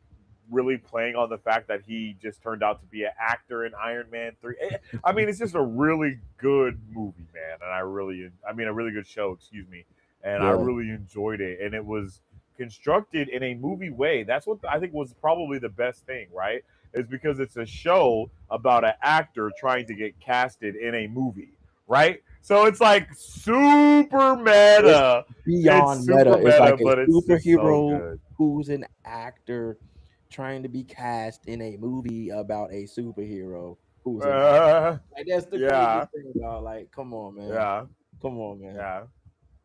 really playing on the fact that he just turned out to be an actor in Iron Man 3. I mean, it's just a really good movie, man, and I mean, a really good show. Excuse me, and I Yeah, really enjoyed it, and it was constructed in a movie way. That's what I think was probably the best thing, right? Is because it's a show about an actor trying to get casted in a movie, right? So it's like super it's meta. It's beyond meta. super It's meta, like a but it's just so superhero good. who's an actor trying to be cast in a movie about a superhero who's an actor. Like that's the Yeah, craziest thing, dog. Like, come on, man. yeah, Come on, man. yeah,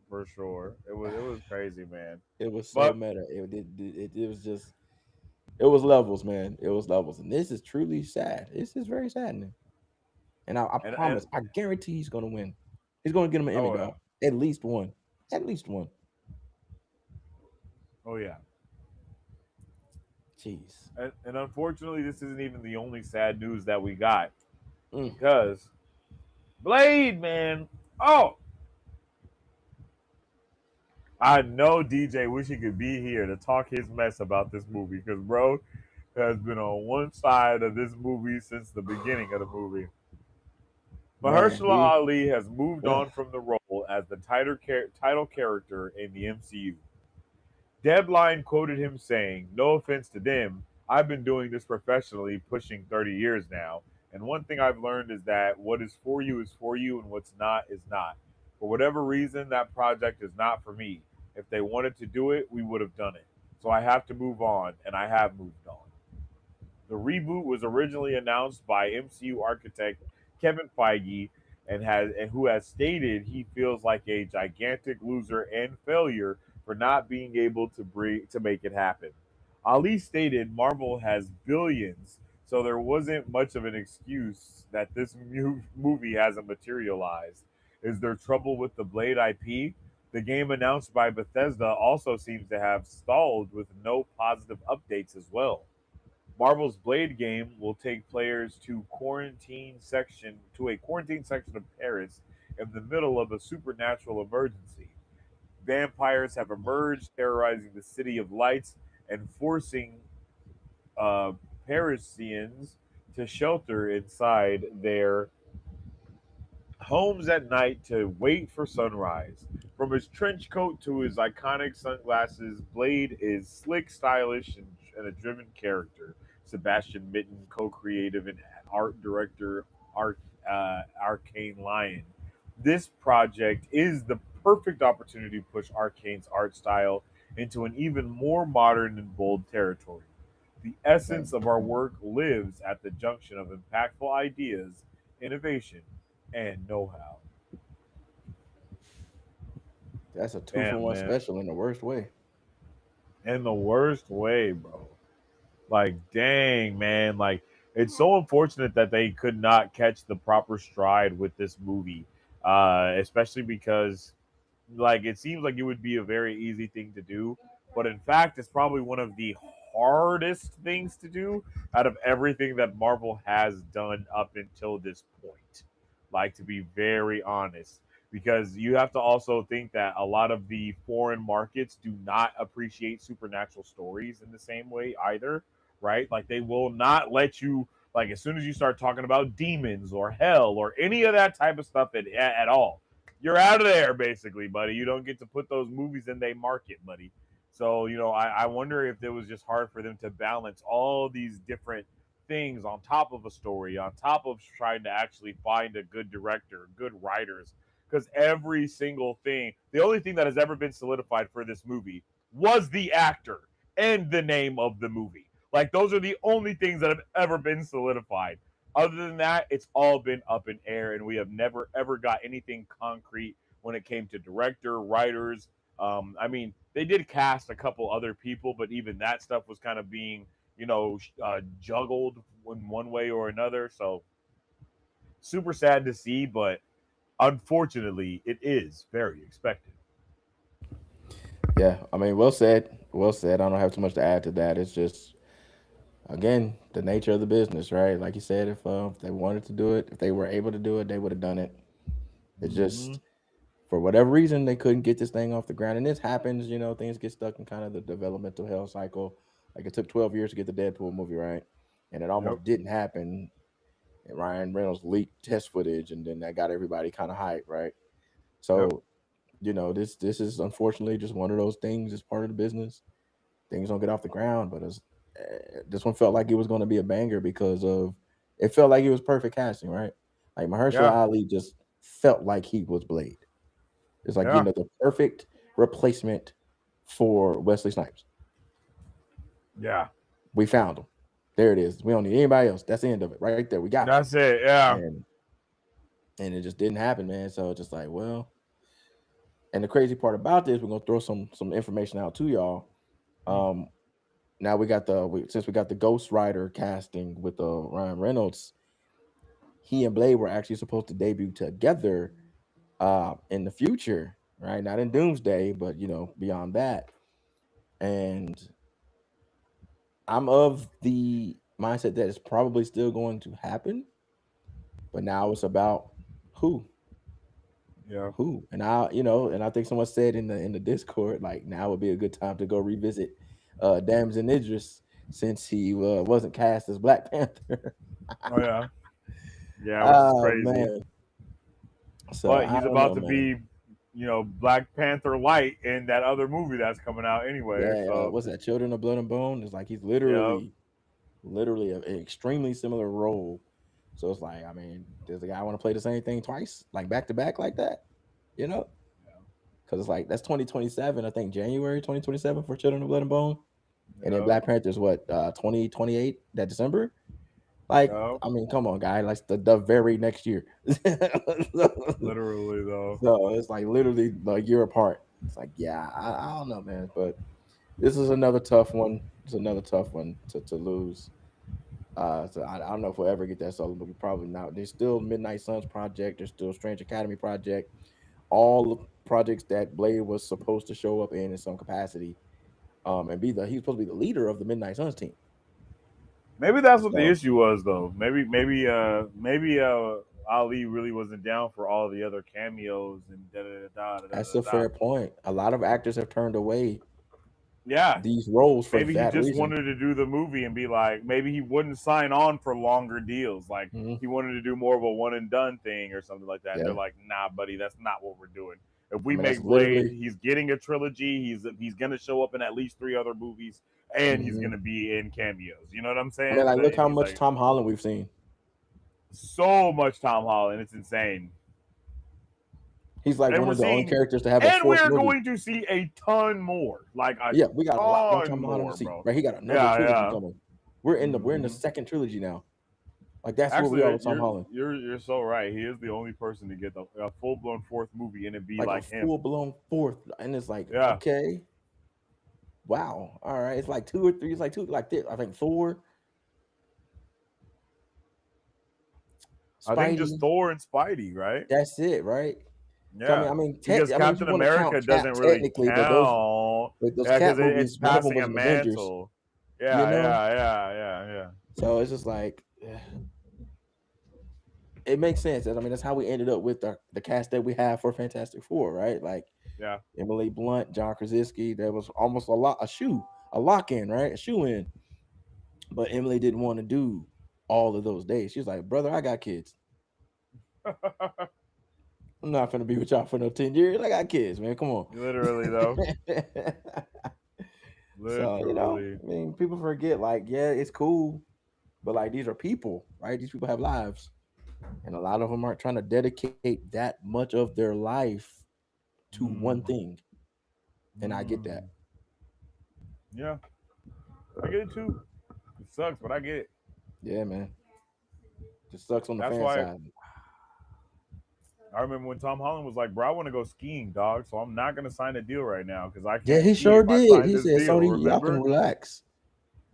for sure. It was crazy, man. It was so But meta. It was just it was levels, man. It was levels, and this is truly sad. This is very saddening. And I and promise, I guarantee he's gonna win. He's gonna get him an Emmy, oh yeah, dog. At least one. At least one. oh yeah. Jeez. And unfortunately, this isn't even the only sad news that we got Mm, because Blade, man. Oh, I know DJ wish he could be here to talk his mess about this movie because bro has been on one side of this movie since the beginning of the movie. man, Mahershala Ali has moved ugh, on from the role as the title character in the MCU. Deadline quoted him saying, "No offense to them, I've been doing this professionally pushing 30 years now, and one thing I've learned is that what is for you and what's not is not. For whatever reason, that project is not for me. If they wanted to do it, we would have done it. So I have to move on, and I have moved on." The reboot was originally announced by MCU architect Kevin Feige and who has stated he feels like a gigantic loser and failure for not being able to make it happen. Ali stated Marvel has billions, so there wasn't much of an excuse that this movie hasn't materialized. Is there trouble with the Blade IP? The game announced by Bethesda also seems to have stalled with no positive updates as well. Marvel's Blade game will take players to a quarantine section of Paris in the middle of a supernatural emergency. Vampires have emerged, terrorizing the City of Lights and forcing uh, Parisians to shelter inside their homes at night to wait for sunrise. From his trench coat to his iconic sunglasses, Blade is slick, stylish, and a driven character. Sebastian Mitten, co-creative and art director, Arcane Lion. This project is the perfect opportunity to push Arcane's art style into an even more modern and bold territory. The essence Man, of our work lives at the junction of impactful ideas, innovation, and know how. that's a two for Damn, one man. special in the worst way. In the worst way, bro. Like, dang, man. Like, it's so unfortunate that they could not catch the proper stride with this movie, especially because like it seems like it would be a very easy thing to do, but in fact, it's probably one of the hardest things to do out of everything that Marvel has done up until this point. Like, to be very honest, because you have to also think that a lot of the foreign markets do not appreciate supernatural stories in the same way either, right? Like, they will not let you, like, as soon as you start talking about demons or hell or any of that type of stuff at all, you're out of there basically, buddy. You don't get to put those movies in they market, buddy. So, I wonder if it was just hard for them to balance all these different things on top of a story, on top of trying to actually find a good director, good writers. Because every single thing, the only thing that has ever been solidified for this movie was the actor and the name of the movie. Like, those are the only things that have ever been solidified. Other than that, it's all been up in air, and we have never ever got anything concrete when it came to director, writers. I mean, they did cast a couple other people, but even that stuff was kind of being, juggled in one way or another. So super sad to see, but unfortunately, it is very expected. Yeah, I mean, well said. Well said. I don't have too much to add to that. It's just again the nature of the business, right? Like you said, if they wanted to do it, if they were able to do it, they would have done it. It's Mm-hmm. just for whatever reason they couldn't get this thing off the ground, and this happens. Things get stuck in kind of the developmental hell cycle. Like it took 12 years to get the Deadpool movie right, and it Yep. almost didn't happen. And Ryan Reynolds leaked test footage, and then that got everybody kind of hyped, right? Yep. So this is unfortunately just one of those things. It's part of the business. Things don't get off the ground, but this one felt like it was going to be a banger because of it felt like it was perfect casting, right? Like Mahershala Yeah. Ali just felt like he was Blade. It's like Yeah. the perfect replacement for Wesley Snipes. Yeah. We found him. There it is. We don't need anybody else. That's the end of it. Right there. We got you. That's it. Yeah. And it just didn't happen, man. So just like, well, and the crazy part about this, we're gonna throw some information out to y'all. Mm. Um, now since we got the Ghost Rider casting with Ryan Reynolds, he and Blade were actually supposed to debut together in the future, right? Not in Doomsday, but beyond that. And I'm of the mindset that it's probably still going to happen, but now it's about who, Yeah. and and I think someone said in the Discord, like now would be a good time to go revisit Damson Idris since he wasn't cast as Black Panther. Oh yeah. Yeah, which is Oh crazy. man, so But I he's don't about know, to man. be, Black Panther Light in that other movie that's coming out anyway. Yeah, So, what's that? Children of Blood and Bone. It's like he's yeah, literally an extremely similar role. So it's like, I mean, does the guy want to play the same thing twice, like back to back, like that? You know, because it's like that's 2027. I think January 2027 for Children of Blood and Bone, and then yeah, Black Panther's what 2028 that December. Like, yeah. I mean, come on, guy, like the very next year. Literally though. So it's like literally a year apart. It's like, yeah, I don't know, man, but this is another tough one. It's another tough one to lose. So I don't know if we'll ever get that solo movie. Probably not. There's still Midnight Suns project. There's still Strange Academy project. All the projects that Blade was supposed to show up in some capacity. And he's supposed to be the leader of the Midnight Suns team. Maybe that's what the So issue was though. Maybe Ali really wasn't down for all the other cameos and da da da da da that's da a da. fair point. A lot of actors have turned away Yeah, these roles for maybe he that just reason. wanted to do the movie and be like, maybe he wouldn't sign on for longer deals. Like Mhm. he wanted to do more of a one and done thing or something like that. And they're Yeah, like, nah, buddy, that's not what we're doing. If I we mean that's make Blade, literally. he's getting a trilogy. He's gonna show up in at least three other movies, and he's Mhm. gonna be in cameos. You know what I'm I mean, saying? like, look And how he's much like, Tom Holland we've seen. so much Tom Holland. It's insane. He's like and one we're of the only seeing, characters to have a and fourth we're movie. going to see a ton more, like a Yeah, we got a lot more ton Tom Holland to more, see. bro. Right, he got another Yeah, trilogy yeah. coming. We're in the hmm second trilogy now. Like that's what we are Actually, with Tom Holland. you're so right. He is the only person to get a full blown fourth movie and it be Like a like him. full blown fourth, and it's like Yeah, okay, wow, all right. It's like two or three. It's like two, like this. I think Thor, I think just Spidey. Thor and Spidey, right? That's it, right? So Yeah, because I mean, if you Captain want to count America doesn't Cap really technically, count. but those Yeah, because Cap it's movies, one of them passing was a an Avengers, mantle. you Yeah, know. yeah. So it's just like it makes sense. I mean, that's how we ended up with the cast that we have for Fantastic Four, right? Like Yeah. Emily Blunt, John Krasinski. There was almost a lock in, right? A shoe in. But Emily didn't want to do all of those days. She was like, "Brother, I got kids. I'm not gonna be with y'all for no 10 years. I got kids, man. Come on." Literally though. So Literally. I mean, people forget. Like, yeah, it's cool, but like these are people, right? These people have lives, and a lot of them aren't trying to dedicate that much of their life to one Mm, thing. And I get that. mm. Yeah, I get it too. It sucks, but I get it. Yeah, man. Just sucks on the That's fan why side. I remember when Tom Holland was like, "Bro, I want to go skiing, dog. So I'm not gonna sign a deal right now because I Yeah, can't he ski sure if I did. sign He this said, deal." "Sony, y'all can Remember? relax."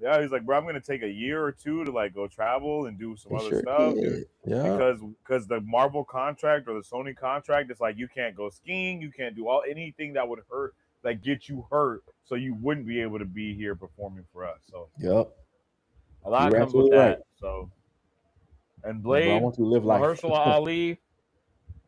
Yeah, he's like, "Bro, I'm gonna take a year or two to like go travel and do some He other sure stuff, dude." did. Yeah, Because the Marvel contract or the Sony contract, it's like you can't go skiing, you can't do all anything that would hurt, like get you hurt, so you wouldn't be able to be here performing for us. So yep. a lot You're comes with absolutely right. that. So and Like, bro, I Blade, want you to live life. Mahershala Ali,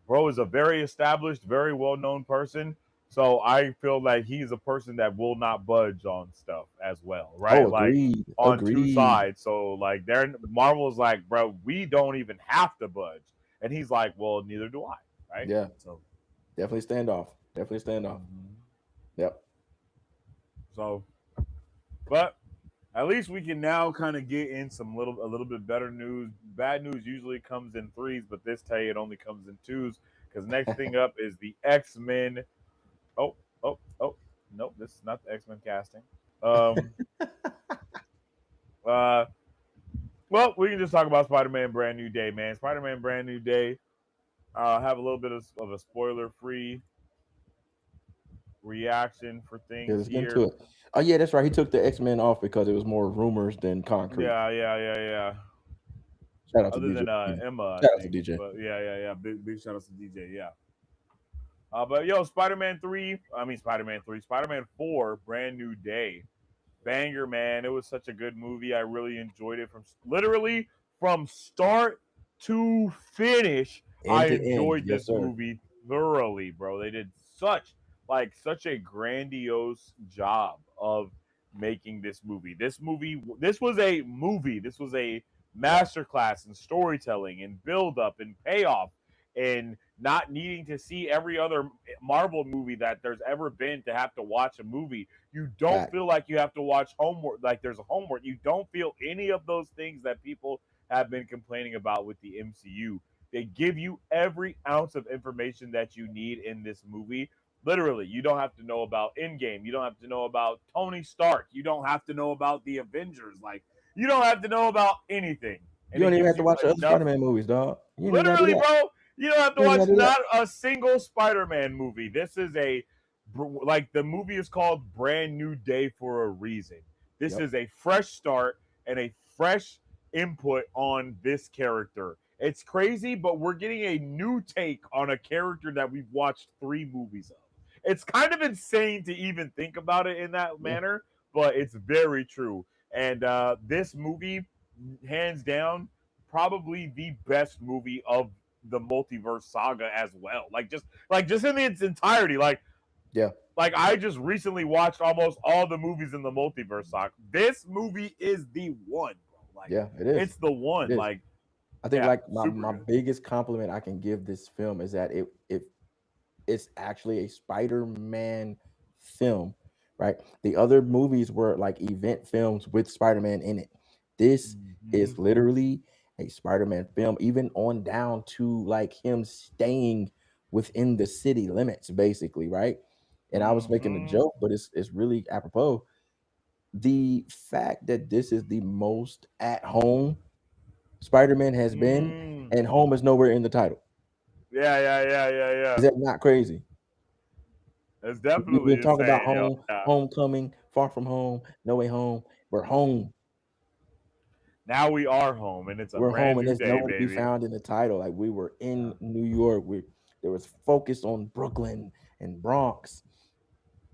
bro, is a very established, very well known person. So I feel like he's a person that will not budge on stuff as well, Oh, right? Like agreed. on two Agreed. sides. So like they're Marvel's like, bro, we don't even have to budge. And he's like, well, neither do I. Right. Yeah, So definitely stand off. Definitely stand off. mhm. Yep. So but at least we can now kind of get in some a little bit better news. Bad news usually comes in threes, but this day it only comes in twos. Because next thing up is the X-Men. Oh, oh. Nope, this is not the X-Men casting. Um, uh, well, we can just talk about Spider-Man Brand New Day, man. Spider-Man Brand New Day. Have a little bit of a spoiler-free reaction for Yeah, things let's get into here. it. Oh yeah, that's right. He took the X-Men off because it was more rumors than concrete. Yeah. Shout out to Other DJ. than Emma, I Shout out to think. DJ. But yeah. Big shout outs to DJ. Yeah. But yo, Spider-Man 3. I mean Spider-Man 3. Spider-Man 4. Brand New Day. Banger, man. It was such a good movie. I really enjoyed it from literally from start to finish. I End to end. enjoyed Yes, this sir. movie thoroughly, bro. They did such a grandiose job of making this movie. This was a movie. This was a masterclass in storytelling and build up and payoff and not needing to see every other Marvel movie that there's ever been to have to watch a movie. You don't Fact. feel like you have to watch homework, like there's a homework. You don't feel any of those things that people have been complaining about with the MCU. They give you every ounce of information that you need in this movie. Literally, you don't have to know about Endgame. You don't have to know about Tony Stark. You don't have to know about the Avengers. Like, you don't have to know about anything. You And it don't even gives have to you watch the other enough. Spider-Man movies, dog. You ain't even gotta do Literally, that. bro, you don't have to You ain't watch gotta do that. not a single Spider-Man movie. This is like the movie is called Brand New Day for a reason. This Yep. is a fresh start and a fresh input on this character. It's crazy, but we're getting a new take on a character that we've watched 3 movies of. It's kind of insane to even think about it in that Yeah. manner, but it's very true. And this movie, hands down, probably the best movie of the multiverse saga as well. Like just in its entirety. Yeah. Like I just recently watched almost all the movies in the multiverse saga. This movie is the one, bro. Like Yeah. It is. it's the It one. is. Like I think yeah, like my, super my good. biggest compliment I can give this film is that it's actually a Spider-Man film, right? The other movies were like event films with Spider-Man in it. This Mm-hmm. is literally a Spider-Man film, even on down to like him staying within the city limits, basically, right? And I was making a Mm-hmm. joke, but it's really apropos. The fact that this is the most at home Spider-Man has been, Mm. and home is nowhere in the title. Yeah, yeah, yeah, yeah, yeah. Is that not crazy? It's We've definitely been talking about insane, yo. home, Yeah. homecoming, far from home, no way home. We're home. Now we are home, and it's a We're brand home, and new there's day, nowhere to be baby. found in the title. Like we were in Yeah. New York. There was focus on Brooklyn and Bronx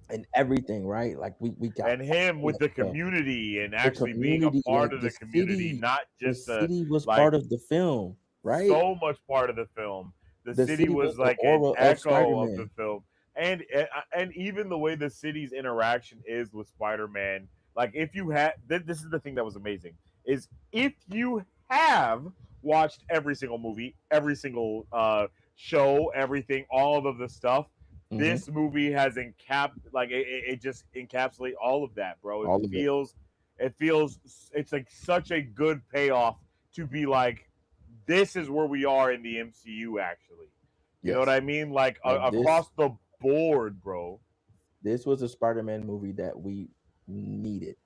and everything, right? Like we got And him all with that the stuff. community and The actually being a community, part like of the community, not the just a city was like part of the film, right? so much part of the film. The The city city was was the like an aura of echo of the Spider-Man. film, and even the way the city's interaction is with Spider-Man. Like if you had, this is the thing that was amazing is if you have watched every single movie, every single show, everything, all of the stuff. Hmm. This movie has it just encapsulate all of that, bro. All of it. It feels, it's like such a good payoff to be like, this is where we are in the MCU. Actually, you know what Yes. I mean? Like Like across the board, bro. this was a Spider-Man movie that we needed,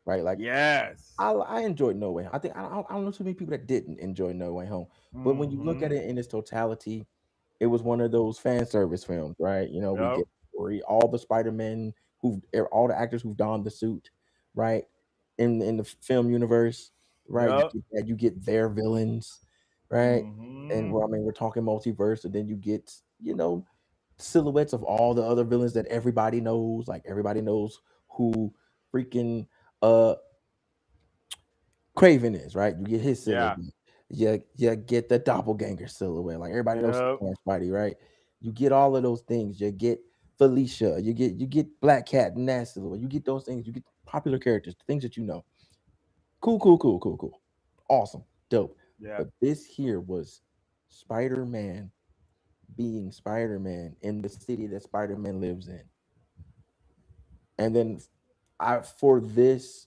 right? Like Yes. I enjoyed No Way. I think I don't know too many people that didn't enjoy No Way Home. But when you look Mm-hmm. at it in its totality, it was one of those fan service films, right? We Yep. get all the Spider-Men all the actors who've donned the suit, right? In the film universe, right? Yep. You get their villains, right? And Mm-hmm. well, I mean, we're talking multiverse, and then you get, silhouettes of all the other villains that everybody knows. Like everybody knows who freaking uh Craven is, right? You get his silhouette. Yeah. You get the doppelganger silhouette. Like everybody knows Yep. Spidey, right? You get all of those things. You get Felicia. You get Black Cat and that silhouette. You get those things. You get popular characters, things that you know. Cool, cool, cool, cool, cool. Awesome, dope. Yeah. But this here was Spider-Man being Spider-Man in the city that Spider-Man lives in. And then I for this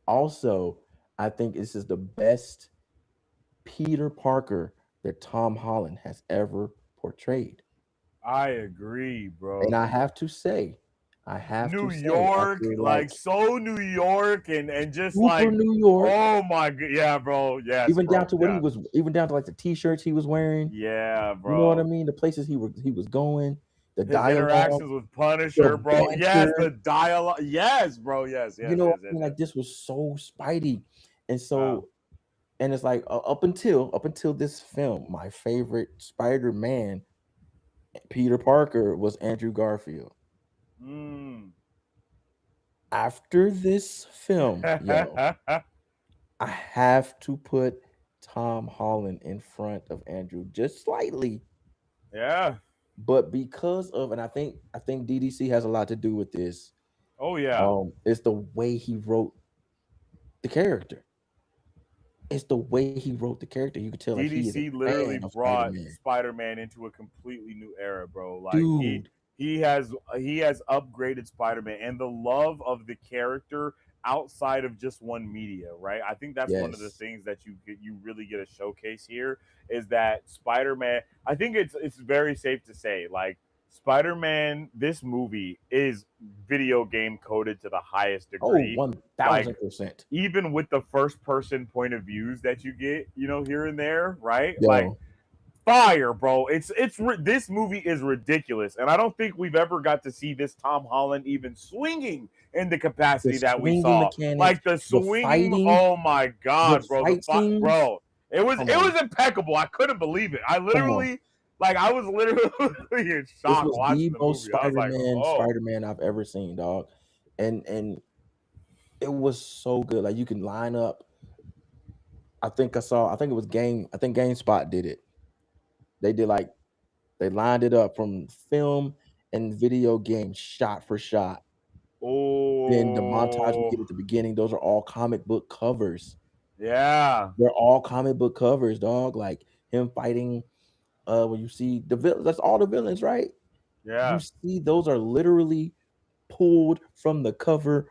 also, I think this is the best Peter Parker that Tom Holland has ever portrayed. I agree, And bro. I have to New say, I York, feel like like so New York, and just super like, New York, oh my god, yeah, bro. Yes, bro. Yeah. even down to like the t-shirts he was wearing. Yeah, You know what I bro. mean? The places he was going, the His dialogue, interactions with Punisher, the bro. Yes, banter. the dialogue. Yes, bro. Yes, You yes, know yes, what I yes, mean? yes. Like this was so Spidey, and Wow. so and it's like up until this film, my favorite Spider-Man, Peter Parker, was Andrew Garfield. Mm. After this film, yo, I have to put Tom Holland in front of Andrew just slightly, Yeah. but and I think DDC has a lot to do with this. Oh yeah. It's the way he wrote the character. It's the way he wrote the character. You could tell like he is a DDC literally fan of brought Spider-Man. Spider-Man into a completely new era, bro. Like he Dude, he has he has upgraded Spider-Man and the love of the character outside of just one media, right? I think that's one of the yes. things that you really get a showcase here is that Spider-Man. I think it's very safe to say like Spider-Man. This movie is video game coded to the highest Oh, degree. Like 1000%. even with the first person point of views that you get, here and there, right? Like Yo, fire, bro. This movie is ridiculous, and I don't think we've ever got to see this Tom Holland even swinging in the the capacity that we swinging saw. mechanics, Like the the swinging, fighting, oh my the god, bro. fight scenes. Bro. It was Come it on, was impeccable. I couldn't believe it. come on. I was literally in This shock was watching the the most movie. I was like, oh, Spider-Man I've ever seen, dog. And it was so good. Like you can line up. I think it was I think GameSpot did it. They did like they lined it up from film and video game shot for shot. Then the montage we oh, get at the beginning, those are all comic book covers. yeah, They're all comic book covers, dog. Like him fighting when you see the villain, that's all the villains, right? You yeah. see those are literally pulled from the cover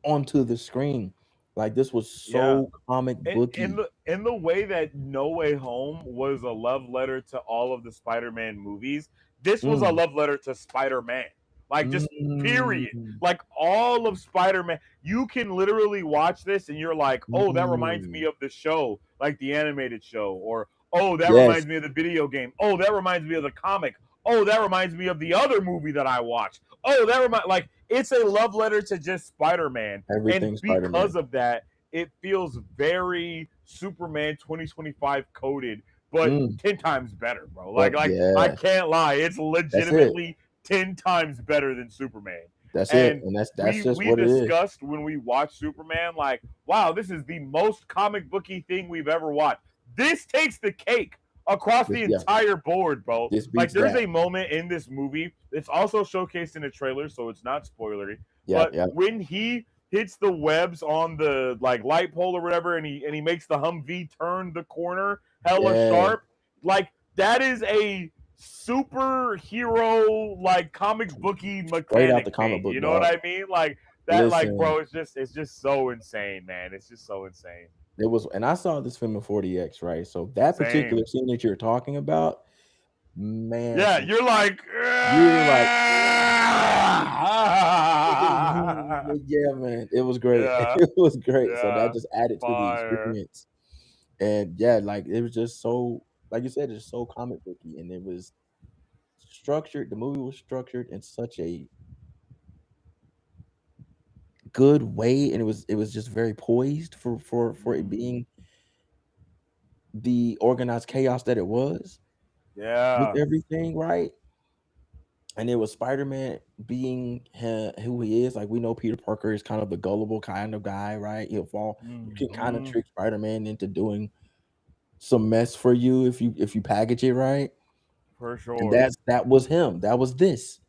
onto the screen. Like this was Yeah. so comic In booky. the way that No Way Home was a love letter to all of the Spider-Man movies, this was a Mm, love letter to Spider-Man. Like just period. mm, Like all of Spider-Man, you can literally watch this and you're like, "Oh, that reminds me mm. of the show, like the animated show," or "Oh, that Yes, reminds me of the video game." "Oh, that reminds me of the comic." "Oh, that reminds me of the other movie that I watched." "Oh, that remind like it's a love letter to just Spider-Man." And everything Spider Man. because of that, it feels very Superman 2025 coded, but Mm, 10 times better, bro. but Like I yeah, can't lie, it's that's it. legitimately 10 times better than Superman. That's it, And and that's we just we what it is. discussed when we watched Superman, like, wow, this is the most comic booky thing we've ever watched. This takes the cake across the Yeah, entire board, bro. this Like, beats there's that. a moment in this movie. It's also showcased in a trailer, so it's not spoilery. Yep, But yep. when he hits the webs on the like light pole or whatever, and he makes the Humvee turn the corner hella Yeah, sharp, like that is a superhero like comic booky straight out the mechanic comic thing. book, You know what dog. I mean? Like that, like Listen, bro, it's just so insane, man. It's just so insane. it was, and I saw this film in 40X, right? So that particular Same. scene that you're talking about, man, Yeah, you're like, you're like, "Ah!" yeah, man, it was great. Yeah, It was great. So that yeah, just added to the fire. experience. And yeah, like it was just so, like you said, it's so comic booky, and it was structured. The movie was structured in such a good way, and it was just very poised for it Mhm. being the organized chaos that it was with Yeah. everything, right? And it was Spider-Man being who he is. Like we know Peter Parker is kind of the gullible kind of guy, right? He'll fall. You can kind of Hmm. trick Spider-Man into doing some mess for you if you package it right. For And sure. that was him. That was this.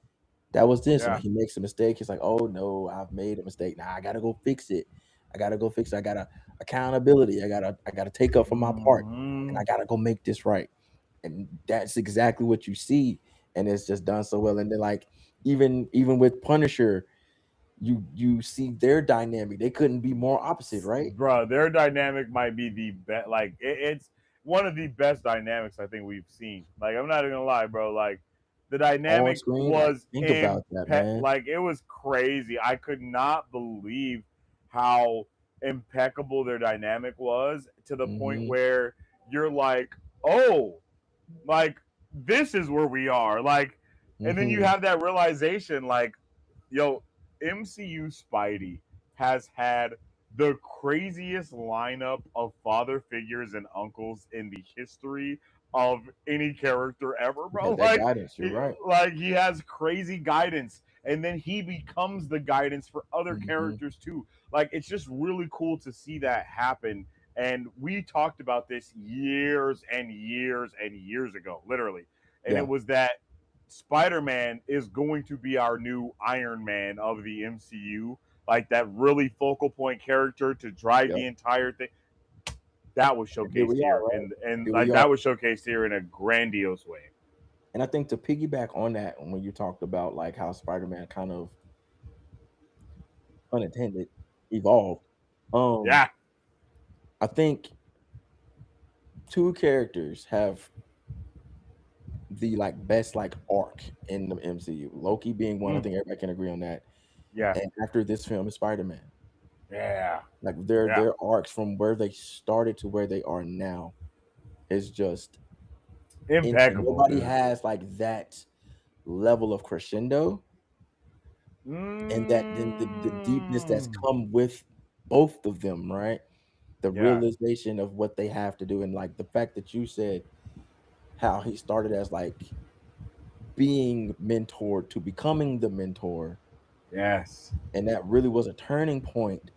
That was this. And Yeah. he makes a mistake. He's like, oh no, I've made a mistake. Now I gotta go fix it. I gotta go fix it. I gotta accountability. I gotta take up for my part. And Hmm. I gotta go make this right. And that's exactly what you see. And it's just done so well. And then like even with Punisher, you see their dynamic. They couldn't be more opposite, right? Bro, their dynamic might be the best. Like it's one of the best dynamics I think we've seen. Like I'm not even gonna lie, bro. Like the On dynamic screen, like was think about that, man. like it was crazy. I could not believe how impeccable their dynamic was to the point Hmm. where you're like, oh, like this is where we are. Like, and then you Hmm. have that realization, like, yo, MCU Spidey has had the craziest lineup of father figures and uncles in the history of any character ever, He bro. had that guidance. You're right. Like he has crazy guidance, and then he becomes the guidance for other Hmm. characters too. Like it's just really cool to see that happen. And we talked about this years and years and years ago, literally. And Yeah. it was that Spider Man is going to be our new Iron Man of the MCU, like that really focal point character to drive Yep. the entire thing. That was And here showcased we are, here, right? and Here we like are. that was showcased here in a grandiose way. And I think to piggyback on that, when you talked about like how Spider-Man kind of unintended evolved, um, Yeah. I think two characters have the like best like arc in the MCU. Loki being one, I Mm, think everybody can agree on that. yeah. And after this film is Spider-Man. Yeah. Like their Yeah. their arcs from where they started to where they are now is just insane. Impeccable, Nobody dude. has like that level of crescendo and that then the deepness that's Mm, come with both of them, right? The yeah. realization of what they have to do, and like the fact that you said how he started as like being mentored to becoming the mentor, Yes. and that really was a turning point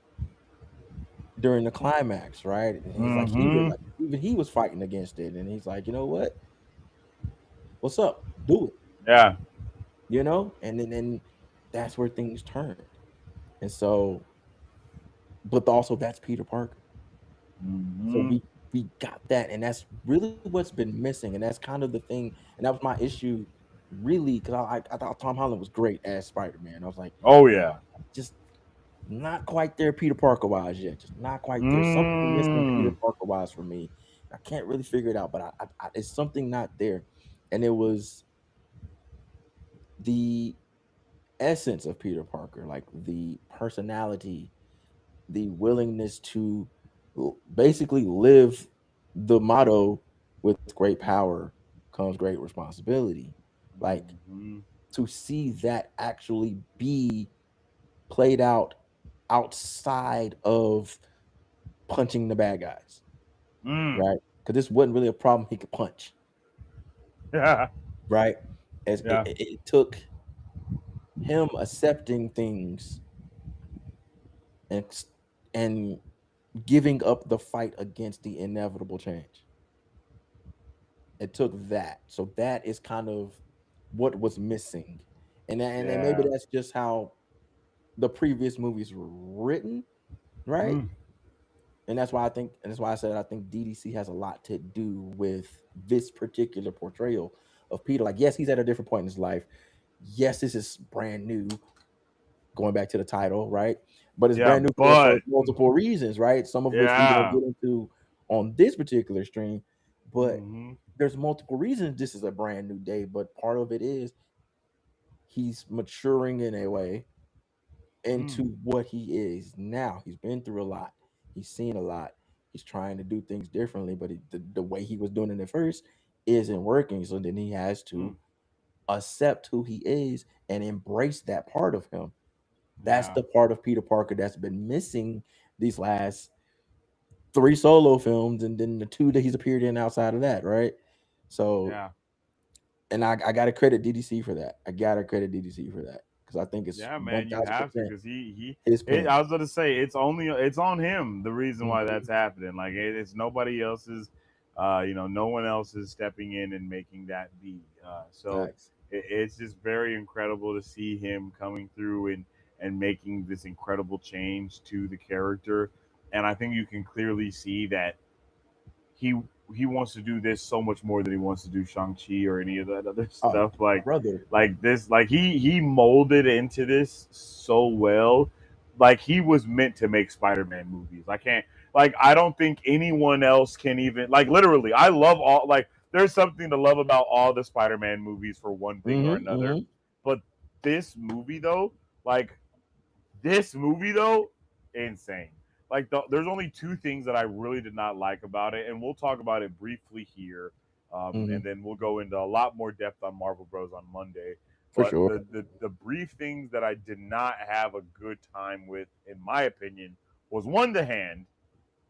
during the climax, right? And he's like he was Mm-hmm. like even he was fighting against it, and he's like, you know what? What's up? Do it, Yeah. and then that's where things turned, and so, but also that's Peter Parker. So Mm-hmm. we got that, and that's really what's been missing, and that's kind of the thing, and that was my issue, really, because I thought Tom Holland was great as Spider Man. I was like, Oh yeah. just not quite there Peter Parker wise yet. Just not quite there. Something missing Peter Mm. Parker wise for me. I can't really figure it out, but it's something not there. And it was the essence of Peter Parker, like the personality, the willingness to basically live the motto with great power comes great responsibility. Like Mhm. to see that actually be played out outside of punching the bad guys, Mm. right? Because this wasn't really a problem he could punch, Yeah. right? As Yeah. it took him accepting things and and giving up the fight against the inevitable change. It took that. So that is kind of what was missing. And maybe Yeah. that's just how the previous movies were written, right? Mm. And that's why and that's why I said I think DDC has a lot to do with this particular portrayal of Peter. Like, yes, he's at a different point in his life. Yes, this is brand new, going back to the title, right? But it's Yeah. brand new for But multiple reasons, right? Some of which we won't yeah. get into on this particular stream, but Hmm. there's multiple reasons this is a brand new day. But part of it is he's maturing in a way Mm. into what he is now. He's been through a lot. He's seen a lot. He's trying to do things differently, but the way he was doing it at first isn't working. So then he has Mm. to accept who he is and embrace that part of him. That's Yeah. the part of Peter Parker that's been missing these last three solo films, and then the two that he's appeared in outside of that, right? So, Yeah. and I gotta credit DDC for that. I gotta credit DDC for that because I think it's Yeah, one man, you thousand have to percent because his pen. I was gonna say it's on him. The reason why Mhm. that's happening, like it's nobody else's. No one else is stepping in and making that be. So Facts. it's just very incredible to see him coming through and making this incredible change to the character. And I think you can clearly see that he he wants to do this so much more than he wants to do Shang Chi or any of that other Oh, stuff. brother. Like this, like he molded into this so well. Like he was meant to make Spider-Man movies. I can't like I don't think anyone else can even like literally. I love all like there's something to love about all the Spider-Man movies for one thing or Hmm. another. Hmm. But this movie though, like this movie though, insane. Like there's only two things that I really did not like about it, and we'll talk about it briefly here, Hmm. and then we'll go into a lot more depth on Marvel Bros on Monday. For But sure. the brief things that I did not have a good time with, in my opinion, was one the hand.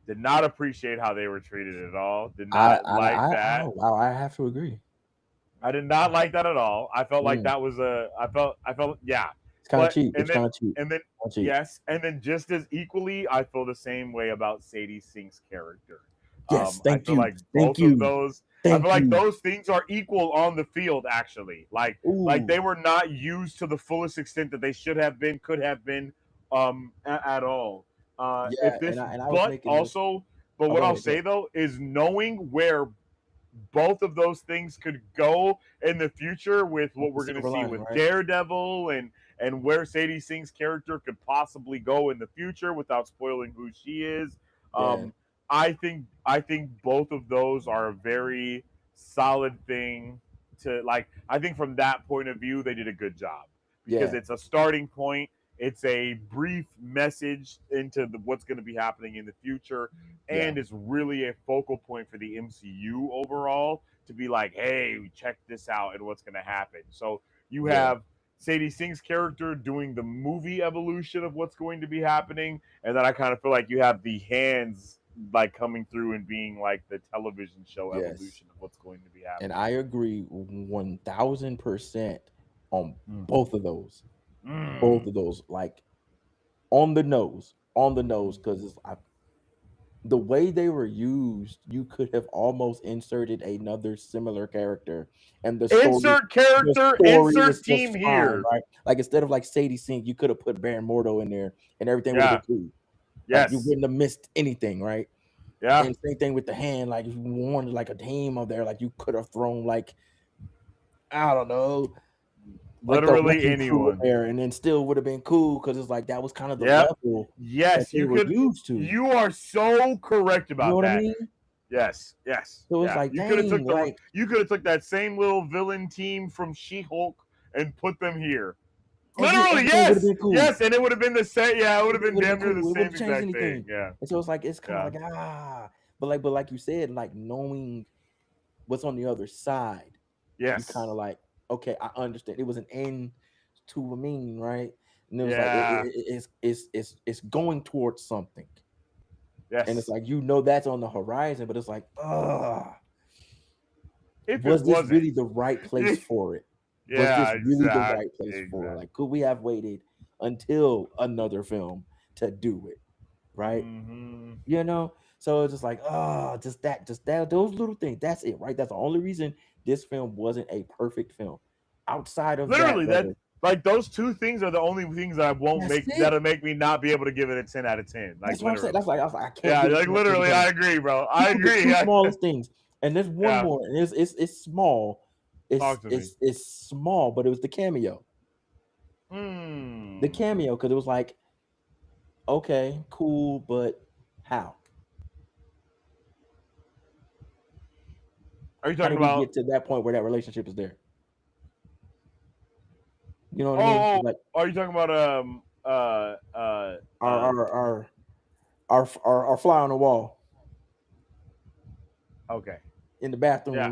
Did not appreciate how they were treated at all. Did not like that. Wow, I have to agree. I did not like that at all. I felt like Mm. that was a. I felt yeah, It's kind of but cheap. It's kind of cheap. and then Kind of cheap. yes, and then just as equally, I feel the same way about Sadie Sink's character. Yes. I Thank feel you. like Thank both of you. those. I feel Thank like you. those things are equal on the field. Actually, like Ooh. they were not used to the fullest extent that they should have been, could have been, at all. Yeah, If this, and I was but making this. also, but Oh, what go I'll ahead. Go say ahead. though is knowing where both of those things could go in the future with That's what the we're going to silver see lining, with right? Daredevil and where Sadie Sink's character could possibly go in the future without spoiling who she is. Yeah. Um, I think both of those are a very solid thing to like. I think from that point of view, they did a good job because Yeah. it's a starting point. It's a brief message into what's going to be happening in the future, Yeah. and it's really a focal point for the MCU overall to be like, hey, check this out and what's going to happen. So you Yeah. have Sadie Sink's character doing the movie evolution of what's going to be happening, and then I kind of feel like you have the hands like coming through and being like the television show Yes. evolution of what's going to be And happening. I agree 1000% on Mm. both of those. Both Mm. of those, like on the nose, because the way they were used, you could have almost inserted another similar character, and Insert the character, story insert is team just fine, here. right? Like instead of like Sadie Sink, you could have put Baron Mordo in there, and everything would have Yeah. been cool. Like you Yes. wouldn't have missed anything, right? Yeah. And same thing with the hand. Like if you wanted like a team of there, like you could have thrown like I don't know like the Literally wrecking crew in anyone. there, and then still would have been cool because it's like that was kind of the Yep. level that Yes, they you were could. used to. You are so correct You know about what I that. mean? Yes, yes, So it's yeah. like, You could have dang, took the. like You could have took that same little villain team from She-Hulk and put them here. Literally, everything would have yes, been cool. yes, and it would have been the same. Yeah, it would have Everything been would have damn been near the cool. It same wouldn't change exact thing. anything. Yeah, And so it's like it's kind of yeah, like but like you said, like knowing what's on the other side, you kind yes, of like, okay, I understand. It was an end to a mean, right? And it was like yeah, it's going towards something. And it's yes. like that's on the horizon, but it's like, If it was this wasn't, really the right place for it? Was yeah, this really the exact, right place for it? exact. Like, could we have waited until another film to do it? Right? Hmm. So it's just like, just that, those little things. That's it, right? That's the only reason this film wasn't a perfect film. Outside of that, Literally, that brother, like those two things are the only things that I won't that's make it. that'll make me not be able to give it a 10 out of 10. Like That's what I'm saying. literally, That's like I can't yeah, give it like too much because literally, again, I agree, bro. I the agree. two smallest things. And there's one Yeah, more, and it's small. It's talk to me. it's it's small, but it was the cameo. The Hmm. cameo, because it was like, okay, cool, but how? Are you How talking did we about? get to that point where that relationship is there? You know what I mean? Oh, It's like are you talking about our our our our fly on the wall okay. in the Yeah.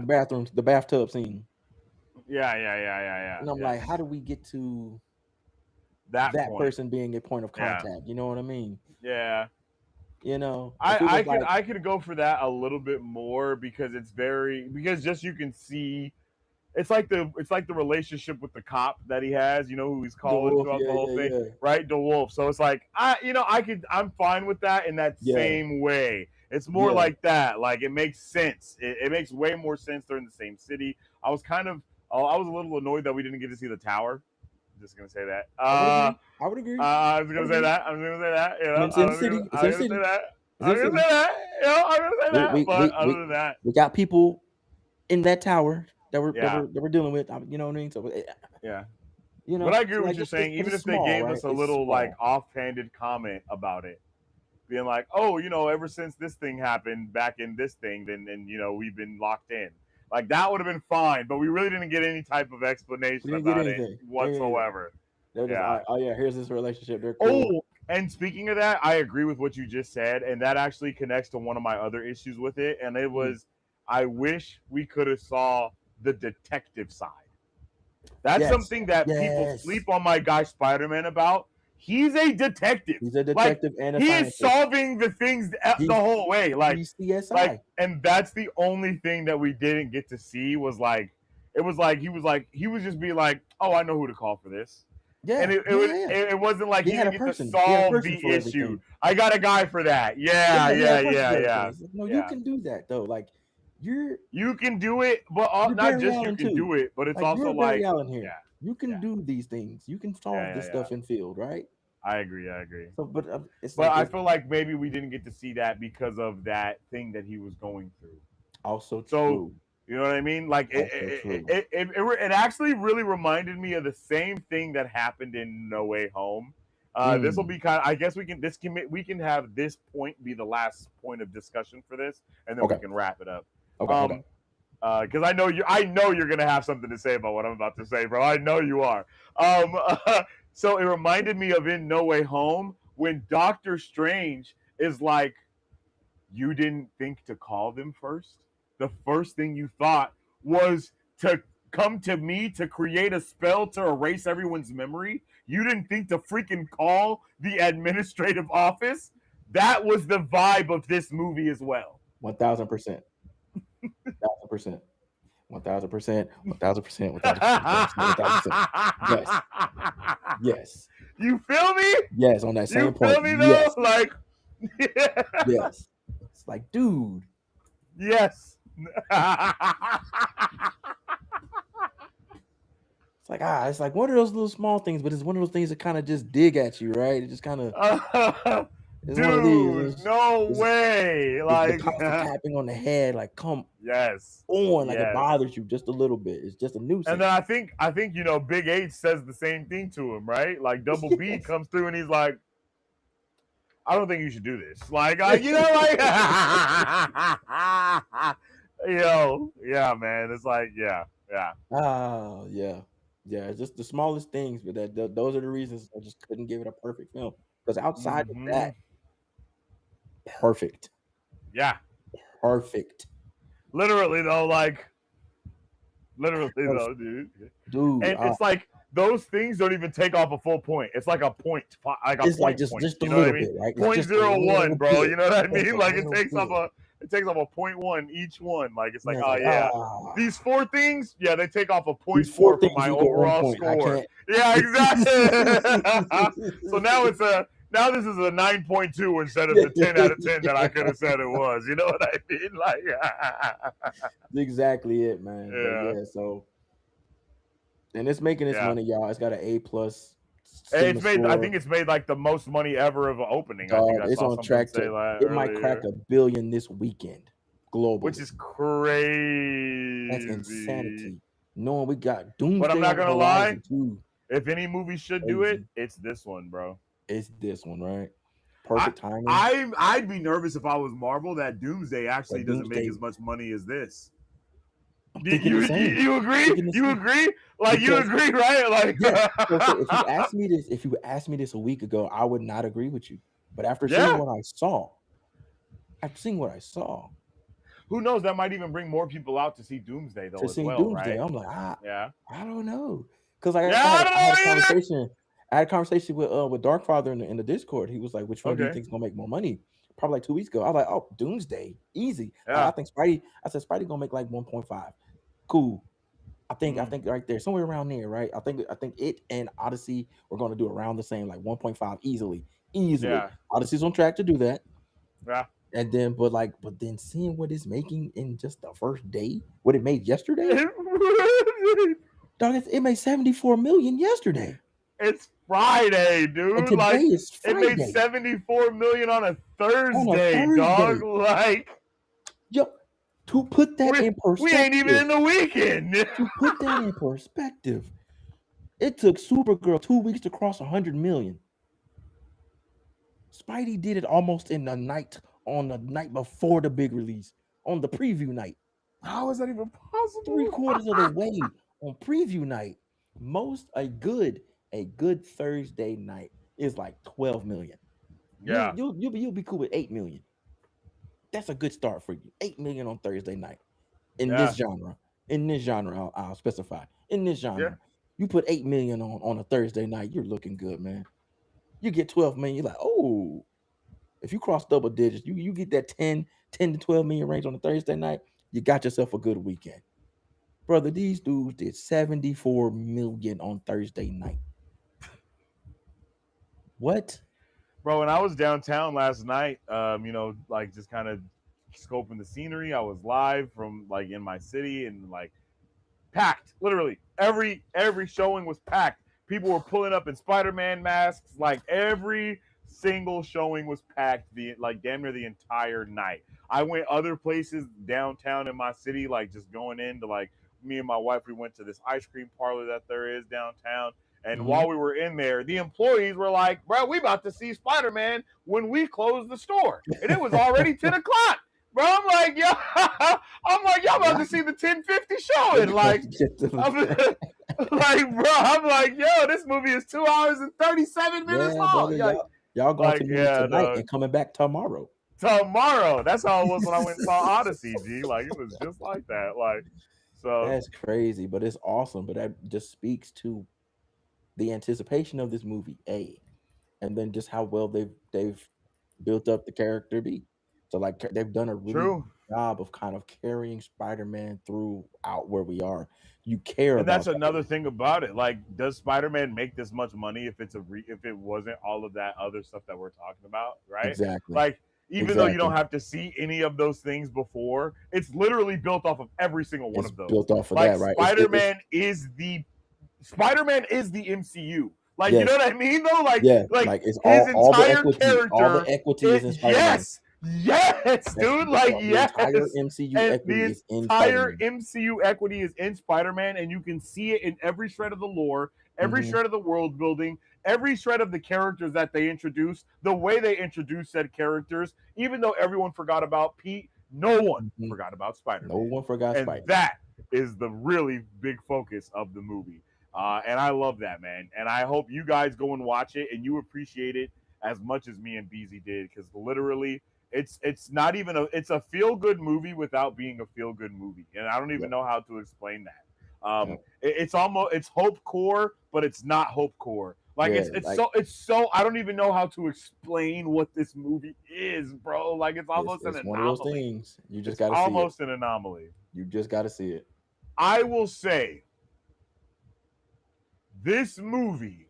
the bathtub scene. Yeah. And I'm like, how Yes. do we get to That that point. person being a point of Yeah. contact? You know what I mean? Yeah. If it I was could like, I could go for that a little bit more because because just you can see it's like the relationship with the cop that he has, who he's the calling wolf, throughout the yeah, whole yeah, thing, yeah, right? The wolf. So it's like I'm fine with that in that yeah, same way. It's more yeah. like that. Like it makes sense. It makes way more sense. They're in the same city. I was a little annoyed that we didn't get to see the tower. I'm just gonna say that. I would agree. I would agree. I was I gonna would say agree. that. I'm gonna say that. I mean, it's in the city. It's in I'm the gonna say city. that. It's in I'm the gonna city. say that. I'm gonna say We that. we But we other we, than that, we got people in that tower that we're that yeah, we're that we're dealing with. You know what I mean? So yeah. But I agree so with what like you're saying. but Even it's if they small, gave right? us a It's little like small. offhanded comment about it, being like, "Oh, ever since this thing happened back in this thing, then we've been locked in." Like that would have been fine, but we really didn't get any type of We explanation didn't get about it anything. Anything. whatsoever. They were just, all Yeah. right, oh yeah, here's this relationship. They're cool. Oh, and speaking of that, I agree with what you just said, and that actually connects to one of my other issues with it, and it Mm. was I wish we could have saw the detective side. That's Yes. something that people Yes. sleep on my guy Spider-Man about. He's a detective. He's a Like detective and a he is scientist. solving the things the He's whole way. he's CSI. And that's the only thing that we didn't get to see was like it was like he was just be like, "Oh, I know who to call for this." And Yeah, yeah, yeah, yeah. it wasn't like He he had a didn't get to person. He had a solve person the for issue. everything. I got a guy for that. Yeah, he had a person for everything. Yeah. It's like, no, you Yeah. can do that though. Like you're You can do it, but you're not Barry just you Allen can too. do it, but it's Like also you're Barry like, Allen yeah, here. You can yeah, do these things. You can solve this yeah. stuff in field, right? I agree. I agree. So, but it's But like I it's feel like maybe we didn't get to see that because of that thing that he was going through. also So true. you know what I mean? Like Also true. it actually really reminded me of the same thing that happened in No Way Home. This will Mm. be kind of. I guess we can have this point be the last point of discussion for this, and then we Okay. can wrap it up. Okay. Okay. Um, because I know you're gonna have something to say about what I'm about to say, bro. I know you are. Um, so it reminded me of in No Way Home when Doctor Strange is like, you didn't think to call them first. The first thing you thought was to come to me to create a spell to erase everyone's memory. You didn't think to freaking call the administrative office. That was the vibe of this movie as well. 1,000%. 1,000%. 1,000%. 1,000%. 1,000%. 1,000%. Yes. Yes. You feel me? Yes. On that You same point. feel me though? Yes. Like, Yes. It's like, dude. yes. It's like one of those little small things, but it's one of those things that kind of just dig at you, right? It just kind of It's one of these. Dude, no way. It's the Like, constant tapping on the head, like come yes, on, like it yes. bothers you just a little bit. It's just a And then nuisance. I think Big H says the same thing to him, right? Like Double B Yes. comes through and he's like, I don't think you should do this. Like, like, yeah, man. It's like, yeah, yeah. Yeah, yeah. It's just the smallest things, but those are the reasons I just couldn't give it a perfect film. Because outside of Hmm. that, perfect, Yeah. perfect, Literally though, like, literally perfect, though, dude. dude. And it's like those things don't even take off a full point. It's like a point, like a It's like point just point. just a You know what I little mean? bit, right? It's Point just a zero one, little bro. bit, You know what I just mean? a Like little bit. it takes off a point one each one. Like it's like, Yeah, it's oh like yeah, these four things, yeah, they take off a these point four four from things my equal one overall point. I score. can't. Yeah, exactly. So now this is a 9.2 instead of the 10 out of 10 that I could have said it was. You know what I mean? Like, Exactly it, man. But yeah, yeah, so and it's making its yeah. money, y'all. It's got an A+ cinema It's made. I think score. it's made like the most money ever of an opening. I think Dog, I it's saw on something track say to. that It might crack earlier, $1 billion this weekend which globally. is That's crazy. insanity. Knowing we got But I'm Doomsday not on the gonna lie. horizon too. If any movie should do it, Crazy. it's this one, bro. It's this one, right? I Perfect timing. I'd be nervous if I was Marvel that Doomsday actually But doesn't make Doomsday, as much money as this. I'm You thinking the you, same. you agree? Thinking the You same. agree? Like you Because agree, right? yes. So if you Like asked me this, a week ago, I would not agree with you. But yeah. after seeing what I saw, Who knows? That might even bring more people out to see Doomsday to though as seeing well, Doomsday, right? I'm like, Yeah. I don't know, because like Yeah, I I had a don't know either. conversation. I had a conversation with Darkfather in the Discord. He was like, "Which one do you Okay. think is gonna make more money?" Probably like 2 weeks ago. I was like, "Oh, Doomsday, easy." Like I Yeah. think Spidey. I said Spidey gonna make like 1.5. Cool. I Mm, think right there, somewhere around there, right? I think it and Odyssey were gonna do around the same, like 1.5 easily, easily. yeah. Odyssey's on track to do that. Yeah. And then, but then seeing what it's making in just the first day, what it made yesterday, dog, it made 74 million yesterday, It's Friday, and dude. today Like is it made Friday 74 million on a on a Thursday, dog. Thursday. Like Yo, to put that in we ain't even perspective, in the weekend. it took Supergirl 2 weeks to cross 100 million. Spidey did it almost in the night, on the night before the big release, on the preview night. How is that even Three possible? quarters of the way on preview night. A good Thursday night is like 12 million. Yeah. You'll be cool with 8 million. That's a good start for you. 8 million on Thursday night in this Yeah. genre. In this genre, I'll specify. In this Yeah. genre, you put 8 million on a Thursday night, you're looking good, man. You get 12 million, you're like, oh, if you cross double digits, you get that 10 to 12 million range on a Thursday night, you got yourself a good weekend. Brother, these dudes did 74 million on Thursday night. What? Bro, when I was downtown last night, like just kind of scoping the scenery, I was live from like in my city and like packed. Literally, every showing was packed. People were pulling up in Spider-Man masks. Like every single showing was packed. The like damn near the entire night. I went other places downtown in my city, like just going into like me and my wife. We went to this ice cream parlor that there is downtown. And Mhm. while we were in there, the employees were like, "Bro, we about to see Spider-Man when we close the store," and it was already 10 o'clock. Bro, I'm like, yo, I'm like, y'all about Y'all, to see the 1050 showing. Like, I'm like, bro, I'm like, yo, this movie is 2 hours and 37 minutes yeah, long. brother, y'all going to Like, meet it yeah, tonight dog. and coming back tomorrow. Tomorrow. That's how it was when I went and saw Odyssey, G. Like, it was just like that. Like, so That's crazy, but it's awesome. But that just speaks to the anticipation of this movie, A, and then just how well they've built up the character B. So like they've done a really true. good job of kind of carrying Spider-Man throughout where we are. You care And that's about another Spider-Man. thing about it. Like, does Spider-Man make this much money if if it wasn't all of that other stuff that we're talking about, right? Exactly. Like, even though you don't Exactly. have to see any of those things before, it's literally built off of every single one It's of those. built off of Like, that, right? It's Spider-Man is the MCU. Like, you know Yes. what I mean though? Yeah. Like Like it's his all the entire equity, all the character. equity is in Spider-Man. Yes, dude. Like, The entire yes. MCU And equity the is in entire Spider-Man. MCU equity is in Spider-Man, and you can see it in every shred of the lore, every Hmm. shred of the world building, every shred of the characters that they introduced, the way they introduced said characters. Even though everyone forgot about Pete, no one Hmm. forgot about No Spider-Man, one forgot and Spider-Man. that is the really big focus of the movie. And I love that, man. And I hope you guys go and watch it and you appreciate it as much as me and Beezy did, because literally it's not even it's a feel good movie without being a feel good movie, and I don't even Yep. know how to explain that. Yep. It's almost it's hope core, but it's not hope core. Like Yeah. Like it's so I don't even know how to explain what this movie is, bro. Like it's it's almost an it's one of those anomaly. things. You just It's got to see it. almost an anomaly. You just got to see it. I will say this movie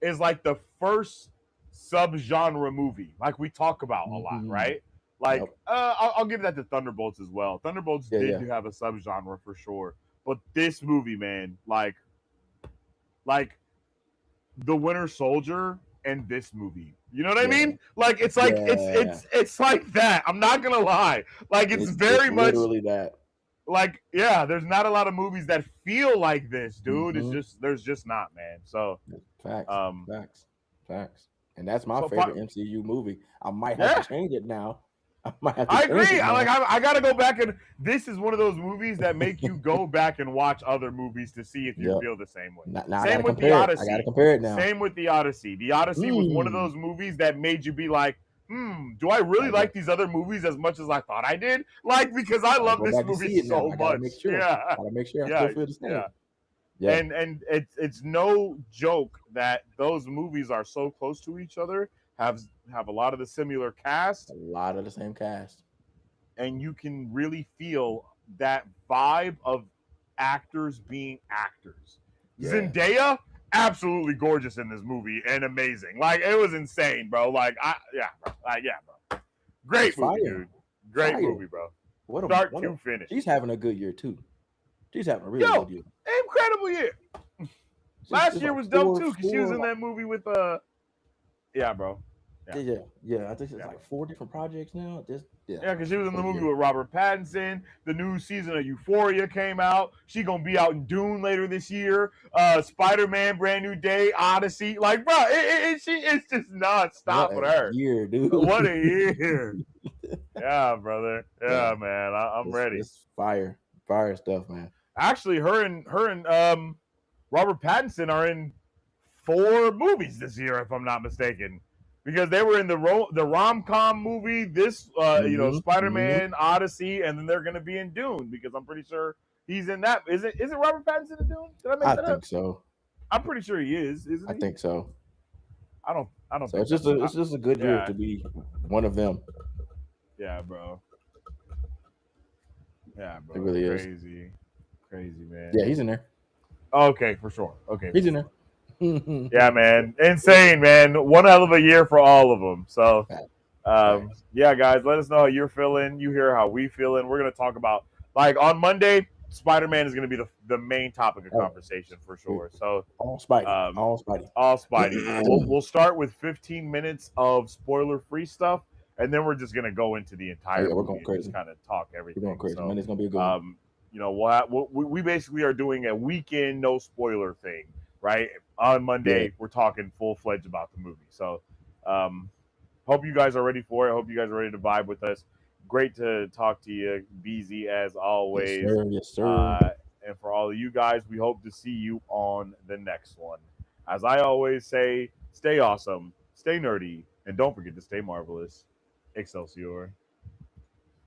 is like the first subgenre movie, like we talk about a lot, Hmm. right? Like, Yep. I'll give that to Thunderbolts as well. Thunderbolts Yeah. did Yeah. have a subgenre for sure, but this movie, man, like the Winter Soldier and this movie. You know what I Yeah. mean? Like Yeah. it's like that. I'm not gonna lie. Like it's It's very much literally that. like, yeah. There's not a lot of movies that feel like this, dude. It's Hmm. just there's just not, man. So Facts. um Facts. Facts. And that's my so favorite MCU movie. I might have to yeah, change it now. I might have to I change agree. it now. I gotta go back, and this is one of those movies that make you go back and watch other movies to see if you Yep. feel the same way. Now I got to Same with the compare it. I got to Odyssey. compare it now. Same with the Odyssey. The Odyssey was one of Mm. those movies that made you be like, do I really I got like these other movies as much as I thought I did? Like, because I I love go this back to movie see it now. so I got to make much. sure. Yeah, Got to make sure I still yeah, feel the yeah. same. Yeah. And it's no joke that those movies are so close to each other, have have a lot of the similar A cast, lot of the same cast. and you can really feel that vibe of actors being actors. Yeah. Zendaya, absolutely gorgeous in this movie and amazing. Like it was insane, bro. Bro. It's Great movie, fire. dude. Great Fire. movie, bro. What a Start what a to finish. she's having a good year too. She's having a really good Yo, year. incredible year. Last It's year like was dope four too, because she was four in like that movie with yeah, bro. Yeah, yeah. I think it's yeah. like four different projects now. Just yeah. Yeah, because she was in the For the movie year. with Robert Pattinson. The new season of Euphoria came out. She gonna be out in Dune later this year. Spider-Man, Brand New Day, Odyssey. Like, bro, it's just What non-stop with a her. year, dude. What a year. Yeah, brother. Yeah. Yeah, man. I'm ready. It's fire. Fire stuff, man. Actually, her and Robert Pattinson are in 4 movies this year, if I'm not mistaken, because they were in the rom com movie, this Hmm. Spider Hmm. Man Odyssey, and then they're going to be in Dune, because I'm pretty sure he's in that. Is it Robert Pattinson in Dune? Did I make I that up? think so. I'm pretty sure he is, I isn't he? think so. I don't So think it's just that's a it's just a good year yeah, to be one of them. yeah, bro. Yeah, It bro. really is. Crazy, man. Yeah, he's in there. Okay, for sure. Okay, He's for in sure. there. Yeah, man. Insane, man. One hell of a year for all of them. So, Facts. Facts. yeah, guys, let us know how you're feeling. You hear how we feeling. We're gonna talk about, like, on Monday, Spider-Man is gonna be the main topic of Oh, conversation for we- sure. So, all Spidey. um, All Spidey. all Spidey. We'll start with 15 minutes of spoiler-free stuff, and then we're just gonna go into the Oh entire yeah, we're movie going and just crazy. kind of talk We're going everything. crazy. So, Monday's gonna be a good one. um, we basically are doing a weekend no spoiler thing, right? On Yeah. Monday, we're talking full fledged about the movie. So, um, hope you guys are ready for it. Hope you guys are ready to vibe with us. Great to talk to you, BZ, as Yes, always. sir. Yes, sir. Uh, and for all of you guys, we hope to see you on the next one. As I always say, stay awesome, stay nerdy, and don't forget to stay marvelous. Excelsior.